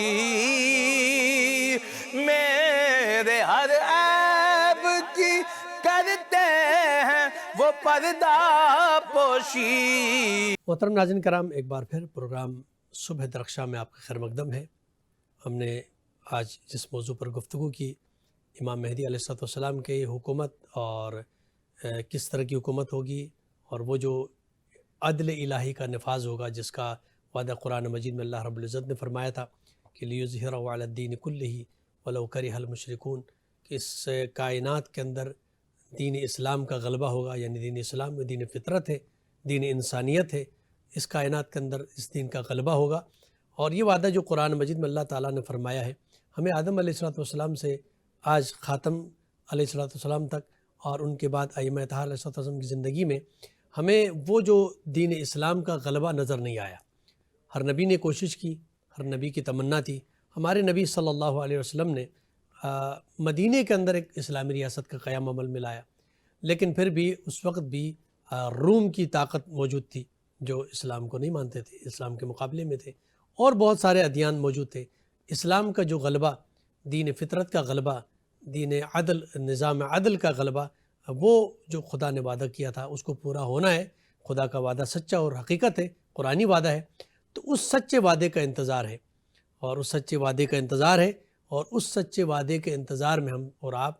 S3: میرے ہر عیب کی کرتے ہیں وہ پردہ پوشی
S1: محترم ناظرین کرام، ایک بار پھر پروگرام صبح درخشاں میں آپ کا خیر مقدم ہے۔ ہم نے آج جس موضوع پر گفتگو کی، امام مہدی علیہ السلام کی حکومت اور کس طرح کی حکومت ہوگی، اور وہ جو عدل الہی کا نفاذ ہوگا جس کا وعدہ قرآن مجید میں اللہ رب العزت نے فرمایا تھا کہ لِيُظْهِرَهُ عَلَى الدِّينِ كُلِّهِ وَلَوْ كَرِهَ الْمُشْرِكُونَ، کہ اس کائنات کے اندر دین اسلام کا غلبہ ہوگا، یعنی دین اسلام میں دین فطرت ہے، دین انسانیت ہے، اس کائنات کے اندر اس دین کا غلبہ ہوگا۔ اور یہ وعدہ جو قرآن مجید میں اللہ تعالیٰ نے فرمایا ہے، ہمیں آدم علیہ السلام سے آج خاتم علیہ السلام تک اور ان کے بعد ائمہ اطہار علیہ السلام کی زندگی میں ہمیں وہ جو دین اسلام کا غلبہ نظر نہیں آیا۔ ہر نبی نے کوشش کی، ہر نبی کی تمنا تھی۔ ہمارے نبی صلی اللہ علیہ وسلم نے مدینے کے اندر ایک اسلامی ریاست کا قیام عمل میں لایا، لیکن پھر بھی اس وقت بھی روم کی طاقت موجود تھی جو اسلام کو نہیں مانتے تھے، اسلام کے مقابلے میں تھے، اور بہت سارے ادیان موجود تھے۔ اسلام کا جو غلبہ، دین فطرت کا غلبہ، دین عدل، نظام عدل کا غلبہ، وہ جو خدا نے وعدہ کیا تھا اس کو پورا ہونا ہے۔ خدا کا وعدہ سچا اور حقیقت ہے، قرآنی وعدہ ہے، تو اس سچے وعدے کا انتظار ہے، اور اس سچے وعدے کا انتظار ہے، اور اس سچے وعدے کے انتظار میں ہم اور آپ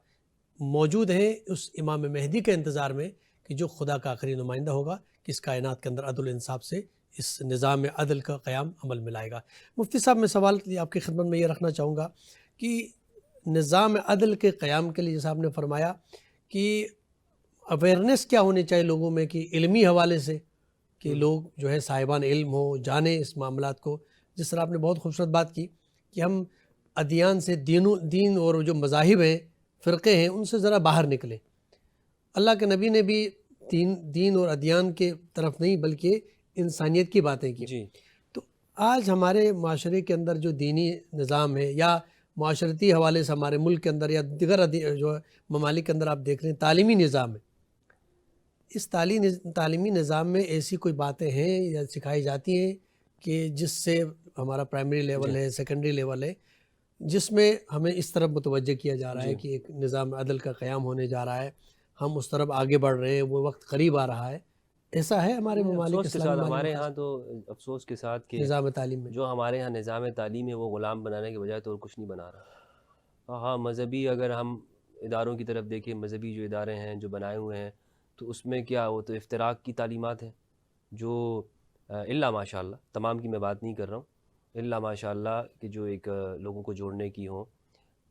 S1: موجود ہیں، اس امام مہدی کے انتظار میں کہ جو خدا کا آخری نمائندہ ہوگا، کہ اس کائنات کے اندر عدل و انصاف سے اس نظام عدل کا قیام عمل میں لائے گا۔ مفتی صاحب، میں سوال آپ کی خدمت میں یہ رکھنا چاہوں گا کہ نظام عدل کے قیام کے لیے جیسا آپ نے فرمایا کہ اویئرنیس کیا ہونی چاہیے لوگوں میں، کہ علمی حوالے سے کہ لوگ جو ہے صاحبان علم ہو، جانیں اس معاملات کو، جس طرح آپ نے بہت خوبصورت بات کی کہ ہم ادیان سے دین اور جو مذاہب ہیں، فرقے ہیں، ان سے ذرا باہر نکلیں۔ اللہ کے نبی نے بھی دین اور ادیان کے طرف نہیں بلکہ انسانیت کی باتیں کی۔
S2: جی،
S1: تو آج ہمارے معاشرے کے اندر جو دینی نظام ہے، یا معاشرتی حوالے سے ہمارے ملک کے اندر یا دیگر جو ممالک کے اندر آپ دیکھ رہے ہیں تعلیمی نظام ہے، اس تعلیمی نظام میں ایسی کوئی باتیں ہیں یا سکھائی جاتی ہیں کہ جس سے ہمارا پرائمری لیول ہے، سیکنڈری لیول ہے، جس میں ہمیں اس طرف متوجہ کیا جا رہا ہے کہ ایک نظام عدل کا قیام ہونے جا رہا ہے، ہم اس طرف آگے بڑھ رہے ہیں، وہ وقت قریب آ رہا ہے؟ ایسا ہے ہمارے ممالک
S2: افسوس کے ساتھ ہمارے ہاں تو افسوس کے ساتھ کہ
S1: نظام تعلیم میں
S2: جو ہمارے ہاں نظام تعلیم ہے وہ غلام بنانے کے بجائے تو اور کچھ نہیں بنا رہا۔ ہاں، مذہبی اگر ہم اداروں کی طرف دیکھیں، مذہبی جو ادارے ہیں جو بنائے ہوئے ہیں، تو اس میں کیا وہ تو افتراق کی تعلیمات ہیں، جو الا ماشاء اللہ، تمام کی میں بات نہیں کر رہا ہوں، الا ماشاء اللہ کہ جو ایک لوگوں کو جوڑنے کی ہوں،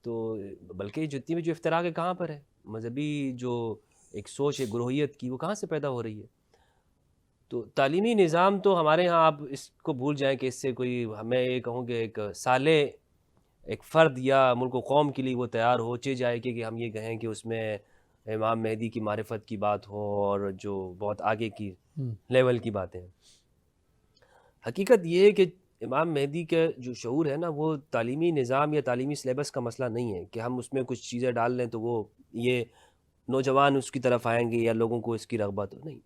S2: تو بلکہ جتنی بھی جو افتراق ہے کہاں پر ہے؟ مذہبی جو ایک سوچ ہے گروہیت کی، وہ کہاں سے پیدا ہو رہی ہے؟ تو تعلیمی نظام تو ہمارے ہاں آپ اس کو بھول جائیں کہ اس سے کوئی، میں یہ کہوں کہ ایک صالح ایک فرد یا ملک و قوم کے لیے وہ تیار ہو جائے کہ ہم یہ کہیں کہ اس میں امام مہدی کی معرفت کی بات ہو اور جو بہت آگے کی لیول کی باتیں ہیں۔ حقیقت یہ ہے کہ امام مہدی کا جو شعور ہے نا، وہ تعلیمی نظام یا تعلیمی سلیبس کا مسئلہ نہیں ہے کہ ہم اس میں کچھ چیزیں ڈال لیں تو وہ یہ نوجوان اس کی طرف آئیں گے یا لوگوں کو اس کی رغبت ہو. نہیں،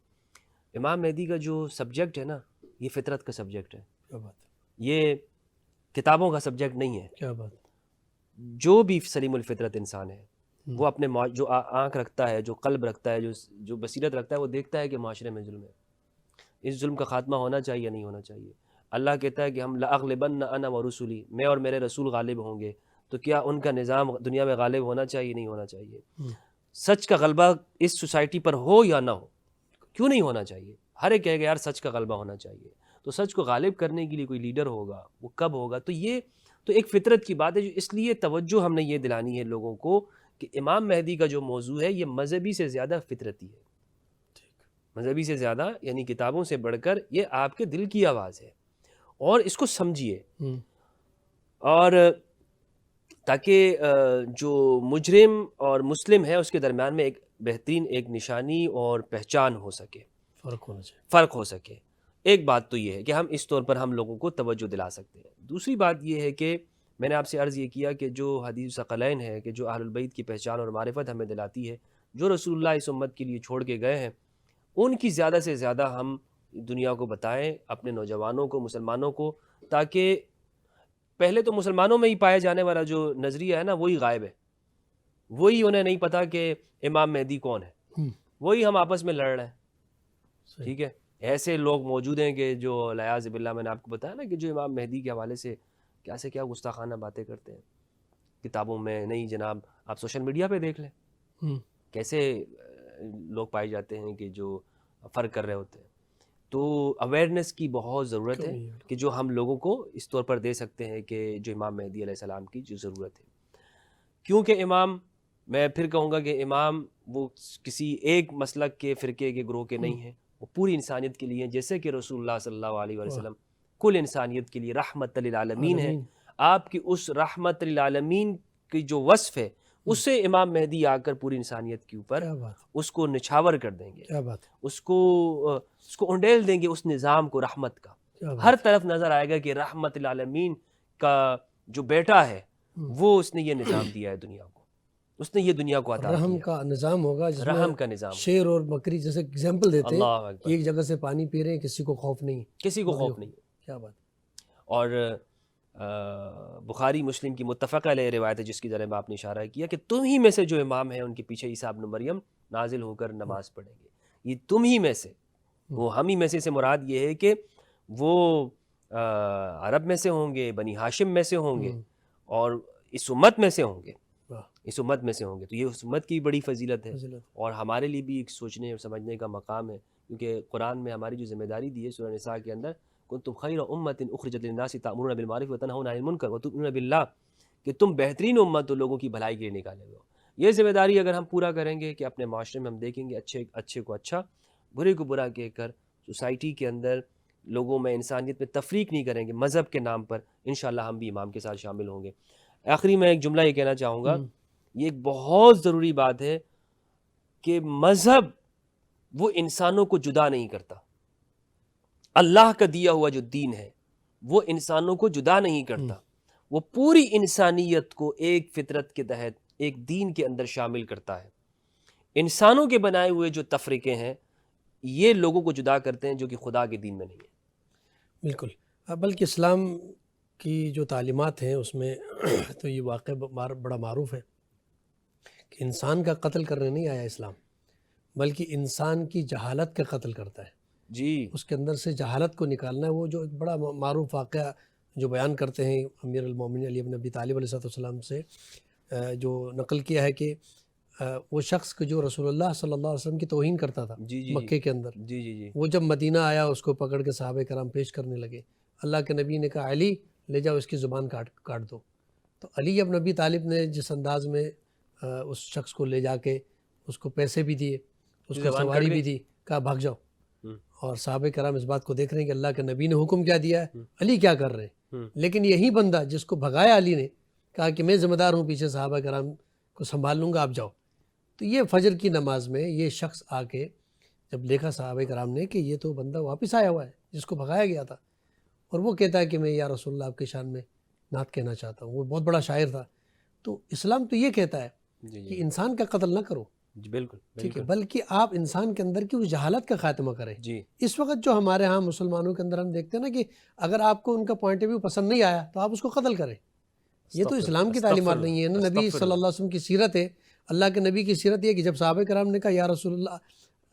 S2: امام مہدی کا جو سبجیکٹ ہے نا یہ فطرت کا سبجیکٹ ہے.
S1: کیا بات
S2: یہ کتابوں کا سبجیکٹ نہیں ہے.
S1: کیا بات.
S2: جو بھی سلیم الفطرت انسان ہے وہ اپنے جو آنکھ رکھتا ہے، جو قلب رکھتا ہے، جو بصیرت رکھتا ہے، وہ دیکھتا ہے کہ معاشرے میں ظلم ہے. اس ظلم کا خاتمہ ہونا چاہیے یا نہیں ہونا چاہیے. اللہ کہتا ہے کہ ہم لأغلبن انا ورسلی، میں اور میرے رسول غالب ہوں گے. تو کیا ان کا نظام دنیا میں غالب ہونا چاہیے نہیں ہونا چاہیے؟ سچ کا غلبہ اس سوسائٹی پر ہو یا نہ ہو، کیوں نہیں ہونا چاہیے؟ ہر ایک کہے گا یار سچ کا غلبہ ہونا چاہیے. تو سچ کو غالب کرنے کے لیے کوئی لیڈر ہوگا، وہ کب ہوگا؟ تو یہ تو ایک فطرت کی بات ہے. جو اس لیے توجہ ہم نے یہ دلانی ہے لوگوں کو کہ امام مہدی کا جو موضوع ہے یہ مذہبی سے زیادہ فطرتی ہے. مذہبی سے زیادہ یعنی کتابوں سے بڑھ کر یہ آپ کے دل کی آواز ہے، اور اس کو سمجھیے. اور تاکہ جو مجرم اور مسلم ہے اس کے درمیان میں ایک بہترین ایک نشانی اور پہچان ہو سکے، فرق ہو سکے. ایک بات تو یہ ہے کہ ہم اس طور پر ہم لوگوں کو توجہ دلا سکتے ہیں. دوسری بات یہ ہے کہ میں نے آپ سے عرض یہ کیا کہ جو حدیث ثقلین ہے کہ جو اہل البیت کی پہچان اور معرفت ہمیں دلاتی ہے، جو رسول اللہ اس امت کے لیے چھوڑ کے گئے ہیں، ان کی زیادہ سے زیادہ ہم دنیا کو بتائیں، اپنے نوجوانوں کو، مسلمانوں کو. تاکہ پہلے تو مسلمانوں میں ہی پائے جانے والا جو نظریہ ہے نا وہی غائب ہے. وہی انہیں نہیں پتہ کہ امام مہدی کون ہے، وہی ہم آپس میں لڑ رہے ہیں. ٹھیک ہے، ایسے لوگ موجود ہیں کہ جو والعیاذ باللہ میں نے آپ کو بتایا نا کہ جو امام مہدی کے حوالے سے کیا سے کیا گستاخانہ باتیں کرتے ہیں کتابوں میں. نہیں جناب، آپ سوشل میڈیا پہ دیکھ لیں کیسے لوگ پائے جاتے ہیں کہ جو فرق کر رہے ہوتے ہیں. تو اویئرنیس کی بہت ضرورت ہے کہ جو ہم لوگوں کو اس طور پر دے سکتے ہیں کہ جو امام مہدی علیہ السلام کی جو ضرورت ہے. کیونکہ امام، میں پھر کہوں گا کہ امام وہ کسی ایک مسلک کے، فرقے کے، گروہ کے نہیں ہیں، وہ پوری انسانیت کے لیے ہیں. جیسے کہ رسول اللہ صلی اللہ علیہ وسلم کل انسانیت کے لیے رحمت للعالمین ہے. آپ کی اس رحمت للعالمین کی جو وصف ہے اس سے امام مہدی آ کر پوری انسانیت کے اوپر اس کو نچھاور کر دیں گے، اس کو انڈیل دیں گے، اس نظام کو رحمت کا. ہر طرف نظر آئے گا کہ رحمت للعالمین کا جو بیٹا ہے وہ اس نے یہ نظام دیا ہے دنیا کو، اس نے یہ دنیا کو عطا کیا.
S1: رحم کا نظام ہوگا،
S2: رحم کا نظام.
S1: شیر اور بکری جیسے اگزامپل دیتے ہیں،
S2: اللہ اکبر،
S1: ایک جگہ سے پانی پی رہے ہیں، کسی کو خوف نہیں،
S2: کسی کو خوف نہیں.
S1: کیا بات.
S2: اور بخاری مسلم کی متفق علیہ روایت ہے جس کی طرف آپ نے اشارہ کیا کہ تم ہی میں سے جو امام ہیں ان کے پیچھے عیسیٰ ابن مریم نازل ہو کر نماز پڑھیں گے. یہ تم ہی میں سے، وہ ہم ہی میں سے مراد یہ ہے کہ وہ عرب میں سے ہوں گے، بنی ہاشم میں سے ہوں گے، اور اس امت میں سے ہوں گے، اس امت میں سے ہوں گے. تو یہ اس امت کی بڑی فضیلت ہے، اور ہمارے لیے بھی ایک سوچنے اور سمجھنے کا مقام ہے. کیونکہ قرآن میں ہماری جو ذمہ داری دی ہے سورہ نساء کے اندر، کنتم خیر امۃ اخرجت للناس تأمرون بالمعروف وتنہون عن المنکر وتؤمنون باللہ، کہ تم بہترین امت ہو، لوگوں کی بھلائی کے لیے نکالے ہوئے ہو. یہ ذمہ داری اگر ہم پورا کریں گے کہ اپنے معاشرے میں ہم دیکھیں گے اچھے کو اچھا، برے کو برا کہہ کر سوسائٹی کے اندر لوگوں میں، انسانیت میں تفریق نہیں کریں گے مذہب کے نام پر، انشاءاللہ ہم بھی امام کے ساتھ شامل ہوں گے. آخری میں ایک جملہ یہ کہنا چاہوں گا، یہ ایک بہت ضروری بات ہے کہ مذہب وہ انسانوں کو جدا نہیں کرتا. اللہ کا دیا ہوا جو دین ہے وہ انسانوں کو جدا نہیں کرتا، وہ پوری انسانیت کو ایک فطرت کے تحت ایک دین کے اندر شامل کرتا ہے. انسانوں کے بنائے ہوئے جو تفریقے ہیں یہ لوگوں کو جدا کرتے ہیں جو کہ خدا کے دین میں نہیں ہے.
S1: بالکل، بلکہ اسلام کی جو تعلیمات ہیں اس میں تو یہ واقعہ بڑا معروف ہے کہ انسان کا قتل کرنے نہیں آیا اسلام، بلکہ انسان کی جہالت کا قتل کرتا ہے.
S2: جی،
S1: اس کے اندر سے جہالت کو نکالنا ہے. وہ جو ایک بڑا معروف واقعہ جو بیان کرتے ہیں امیر المومنین علی بن ابی طالب علیہ السلام سے جو نقل کیا ہے کہ وہ شخص کہ جو رسول اللہ صلی اللہ علیہ وسلم کی توہین کرتا تھا مکے کے اندر، وہ جب مدینہ آیا اس کو پکڑ کے صحابہ کرام پیش کرنے لگے. اللہ کے نبی نے کہا علی لے جاؤ اس کی زبان کاٹ دو. تو علی ابن ابی طالب نے جس انداز میں اس شخص کو لے جا کے اس کو پیسے بھی دیے، اس کو سواری بھی دی، کہا بھاگ جاؤ. اور صحابہ کرام اس بات کو دیکھ رہے ہیں کہ اللہ کے نبی نے حکم کیا دیا ہے، علی کیا کر رہے ہیں. لیکن یہی بندہ جس کو بھگایا علی نے کہا کہ میں ذمہ دار ہوں، پیچھے صحابہ کرام کو سنبھال لوں گا، آپ جاؤ. تو یہ فجر کی نماز میں یہ شخص آ کے جب دیکھا صحابہ کرام نے کہ یہ تو بندہ واپس آیا ہوا ہے جس کو بھگایا گیا تھا، اور وہ کہتا ہے کہ میں یا رسول اللہ آپ کے شان میں نعت کہنا چاہتا ہوں. وہ بہت بڑا شاعر تھا. تو اسلام تو یہ کہتا ہے کہ انسان کا قتل نہ کرو،
S2: جی بالکل
S1: ٹھیک ہے، بلکہ آپ انسان کے اندر کی اس جہالت کا خاتمہ کریں.
S2: جی
S1: اس وقت جو ہمارے ہاں مسلمانوں کے اندر ہم دیکھتے ہیں نا کہ اگر آپ کو ان کا پوائنٹ آف ویو پسند نہیں آیا تو آپ اس کو قتل کریں. یہ تو اسلام کی تعلیمات نہیں ہے نا. نبی صلی اللہ علیہ وسلم کی سیرت ہے. اللہ کے نبی کی سیرت یہ کہ جب صحابہ کرام نے کہا یا رسول اللہ،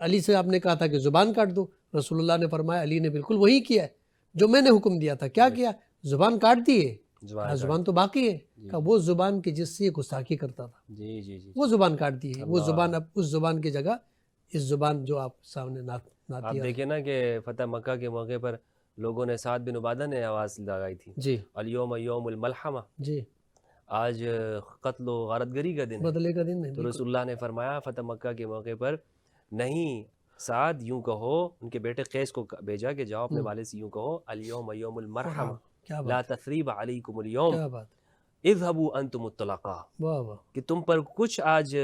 S1: علی سے آپ نے کہا تھا کہ زبان کاٹ دو، رسول اللہ نے فرمایا علی نے بالکل وہی کیا ہے جو میں نے حکم دیا تھا. کیا کیا؟ زبان کاٹ دی ہے. کہا زبان تو باقی ہے. کہا وہ زبان کی جس سے یہ گستاخی کرتا تھا
S2: جی جی جی
S1: وہ زبان کاٹ دی ہے. وہ زبان اب اس زبان کی جگہ اس زبان جو آپ سامنے
S2: آپ
S1: نعتیہ.
S2: دیکھیں نا کہ فتح مکہ کے موقع پر لوگوں نے سعد بن عبادہ نے آواز لگائی تھی،
S1: جی
S2: الیوم یوم الملحمہ،
S1: جی
S2: آج قتل و غارت گری کا دن ہے.
S1: بدلے کا دن ہے.
S2: تو رسول اللہ نے فرمایا فتح مکہ کے موقع پر، نہیں سعد یوں کہو، ان کے بیٹے قیس کو بھیجا کہ جاؤ اپنے والد سے یوں کہو الیوم یوم المرحمہ
S1: کیا
S2: لا
S1: بات،
S2: تثریب علیکم اليوم
S1: کیا بات.
S2: اذهبوا انتم الطلقاء،
S1: واہ واہ
S2: کہ تم پر کچھ آج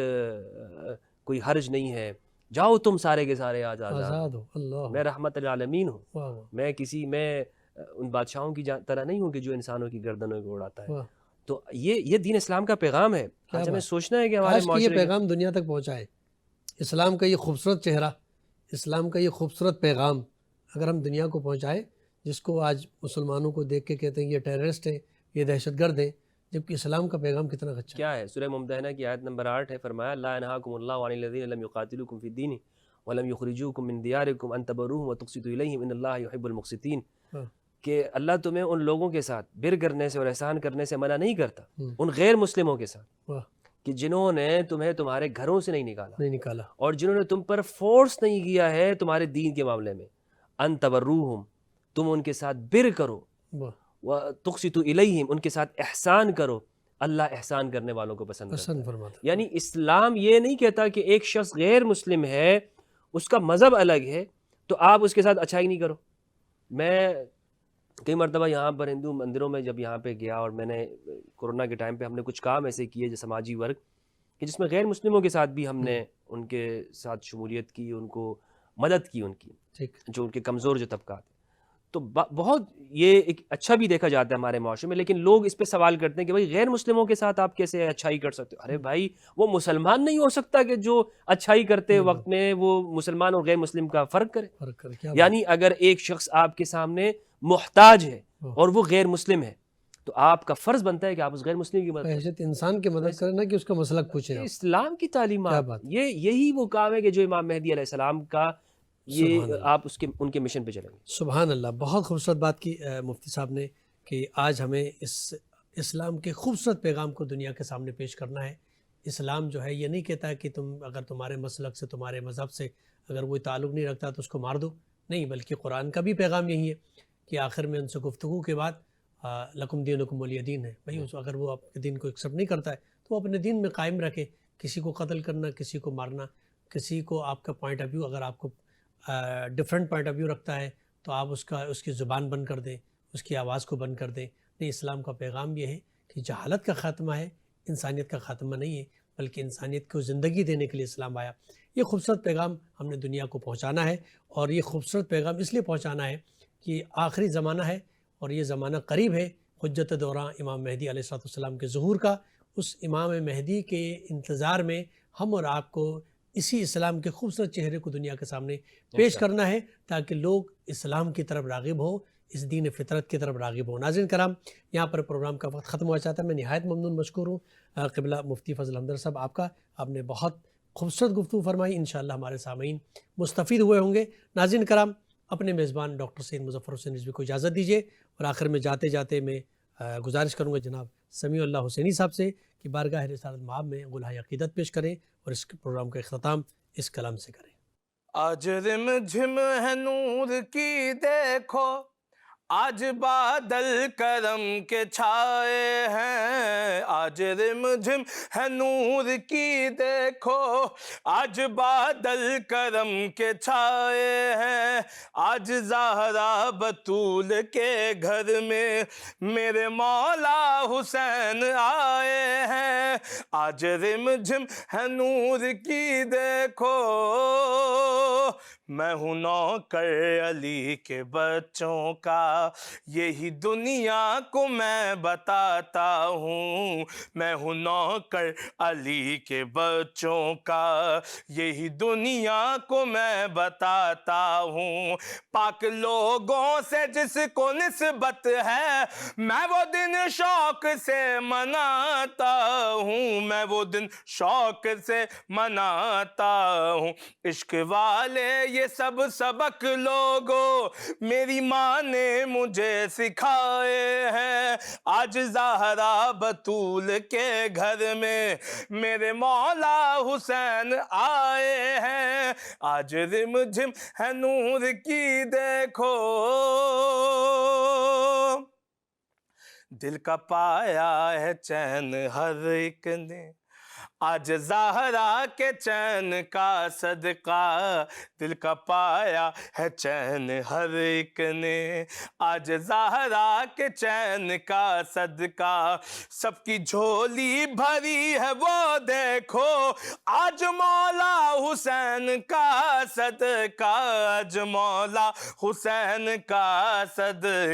S2: کوئی حرج نہیں ہے، جاؤ تم سارے کے سارے آج آزاد
S1: آزاد ہو. اللہ
S2: میں رحمت للعالمین ہوں.
S1: واہ واہ
S2: میں ان بادشاہوں کی طرح نہیں ہوں کہ جو انسانوں کی گردنوں کو اڑاتا ہے.
S1: واہ.
S2: تو یہ دین اسلام کا پیغام ہے. آج ہمیں
S1: بات.
S2: سوچنا ہے کہ ہمارے
S1: کاش کہ یہ
S2: معاشرے
S1: پیغام دنیا تک پہنچائے. اسلام کا یہ خوبصورت چہرہ، اسلام کا یہ خوبصورت پیغام اگر ہم دنیا کو پہنچائے، جس کو آج مسلمانوں کو دیکھ کے کہتے ہیں یہ ٹیررسٹ ہیں، یہ دہشت گرد ہیں، جبکہ اسلام کا پیغام کتنا اچھا ہے.
S2: کیا ہے؟ سورہ ممتحنہ کی آیت نمبر 8 ہے، فرمایا لا ينهاكم الله عن الذين لم يقاتلوكم في الدين ولم يخرجوكم من دياركم ان تبروهم وتقسطوا اليهم ان الله يحب المقسطين، کہ اللہ تمہیں ان لوگوں کے ساتھ بر کرنے سے اور احسان کرنے سے منع نہیں کرتا، ان غیر مسلموں کے ساتھ کہ جنہوں نے تمہیں تمہارے گھروں سے نہیں نکالا اور جنہوں نے تم پر فورس نہیں کیا ہے تمہارے دین کے معاملے میں، ان تبروہم، تم ان کے ساتھ بر کرو، وتقسطوا الیہم، ان کے ساتھ احسان کرو، اللہ احسان کرنے والوں کو پسند کرتا ہے. یعنی اسلام یہ نہیں کہتا کہ ایک شخص غیر مسلم ہے، اس کا مذہب الگ ہے تو آپ اس کے ساتھ اچھائی نہیں کرو. میں کئی مرتبہ یہاں پر ہندو مندروں میں جب یہاں پہ گیا، اور میں نے کورونا کے ٹائم پہ ہم نے کچھ کام ایسے کیے جو سماجی ورک کہ جس میں غیر مسلموں کے ساتھ بھی ہم نے ان کے ساتھ شمولیت کی، ان کو مدد کی، ان کی جو ان کے کمزور جو طبقات ہیں. تو بہت یہ ایک اچھا بھی دیکھا جاتا ہے ہمارے معاشرے میں. لیکن لوگ اس پہ سوال کرتے ہیں کہ بھائی غیر مسلموں کے ساتھ آپ کیسے اچھائی کر سکتے ہو؟ ارے بھائی وہ مسلمان نہیں ہو سکتا کہ جو اچھائی کرتے وقت میں وہ مسلمان اور غیر مسلم کا فرق کرے. یعنی اگر ایک شخص آپ کے سامنے محتاج ہے اور وہ غیر مسلم ہے تو آپ کا فرض بنتا ہے کہ آپ اس غیر مسلم کی مدد کریں،
S1: انسان کی مدد کریں، نہ کہ اس کا مسلک پوچھیں.
S2: اسلام کی تعلیمات، یہی وہ کام ہے کہ جو امام مہدی علیہ السلام کا یہ آپ ان کے مشن پہ چلیں گے.
S1: سبحان اللہ. بہت خوبصورت بات کی مفتی صاحب نے کہ آج ہمیں اس اسلام کے خوبصورت پیغام کو دنیا کے سامنے پیش کرنا ہے. اسلام جو ہے یہ نہیں کہتا کہ تم اگر تمہارے مسلک سے، تمہارے مذہب سے اگر وہ تعلق نہیں رکھتا تو اس کو مار دو. نہیں، بلکہ قرآن کا بھی پیغام یہی ہے کہ آخر میں ان سے گفتگو کے بعد لکم دینکم ولی دین ہے. بھائی اگر وہ آپ کے دین کو ایکسیپٹ نہیں کرتا ہے تو وہ اپنے دین میں قائم رکھے. کسی کو قتل کرنا، کسی کو مارنا، کسی کو آپ کا پوائنٹ آف ویو اگر آپ کو ڈفرینٹ پوائنٹ آف ویو رکھتا ہے تو آپ اس کی زبان بند کر دیں، اس کی آواز کو بند کر دیں. نہیں، اسلام کا پیغام یہ ہے کہ جہالت کا خاتمہ ہے، انسانیت کا خاتمہ نہیں ہے، بلکہ انسانیت کو زندگی دینے کے لیے اسلام آیا. یہ خوبصورت پیغام ہم نے دنیا کو پہنچانا ہے، اور یہ خوبصورت پیغام اس لیے پہنچانا ہے کہ آخری زمانہ ہے اور یہ زمانہ قریب ہے حجت دوران امام مہدی علیہ السلام کے ظہور کا. اس امام مہدی کے انتظار میں ہم اور آپ کو اسی اسلام کے خوبصورت چہرے کو دنیا کے سامنے پیش کرنا ہے تاکہ لوگ اسلام کی طرف راغب ہوں، اس دین فطرت کی طرف راغب ہوں. ناظرین کرام، یہاں پر پروگرام کا وقت ختم ہوا چاہتا ہے. میں نہایت ممنون مشکور ہوں قبلہ مفتی فضل حمدرد صاحب آپ نے بہت خوبصورت گفتگو فرمائی. انشاءاللہ ہمارے سامعین مستفید ہوئے ہوں گے. ناظرین کرام، اپنے میزبان ڈاکٹر سید مظفر حسین رضوی کو اجازت دیجیے، اور آخر میں جاتے جاتے میں گزارش کروں گا جناب سمیع اللہ حسینی صاحب سے کہ بارگاہ رسالت مآب میں غلۂ عقیدت پیش کریں اور اس پروگرام کا اختتام اس کلام سے کریں.
S3: آج رم جھم ہے نور کی دیکھو، آج بادل کرم کے چھائے ہیں. آج رم جھم ہے نور کی دیکھو، آج بادل کرم کے چھائے ہیں. آج زہرا بطول کے گھر میں میرے مولا حسین آئے ہیں. آج رم جھم ہے نور کی دیکھو، میں ہوں نوکر علی کے بچوں کا، یہی دنیا کو میں بتاتا ہوں، میں ہوں نوکر علی کے بچوں کا، یہی دنیا کو میں بتاتا ہوں، پاک لوگوں سے جس کو نسبت ہے میں وہ دن شوق سے مناتا ہوں، میں وہ دن شوق سے مناتا ہوں، عشق والے یہ سب سبق لوگوں میری ماں نے مجھے سکھائے ہیں، آج زہرا بطول کے گھر میں میرے مولا حسین آئے ہیں، آج رم جھم ہے نور کی دیکھو، دل کا پایا ہے چین ہر ایک نے، آج زہرا کے چین کا صدقہ، دل کا پایا ہے چین ہر ایک نے، آج زہرا کے چین کا صدقہ، سب کی جھولی بھری ہے وہ دیکھو، آج مولا حسین کا صدقہ، آج مولا حسین کا صدقہ۔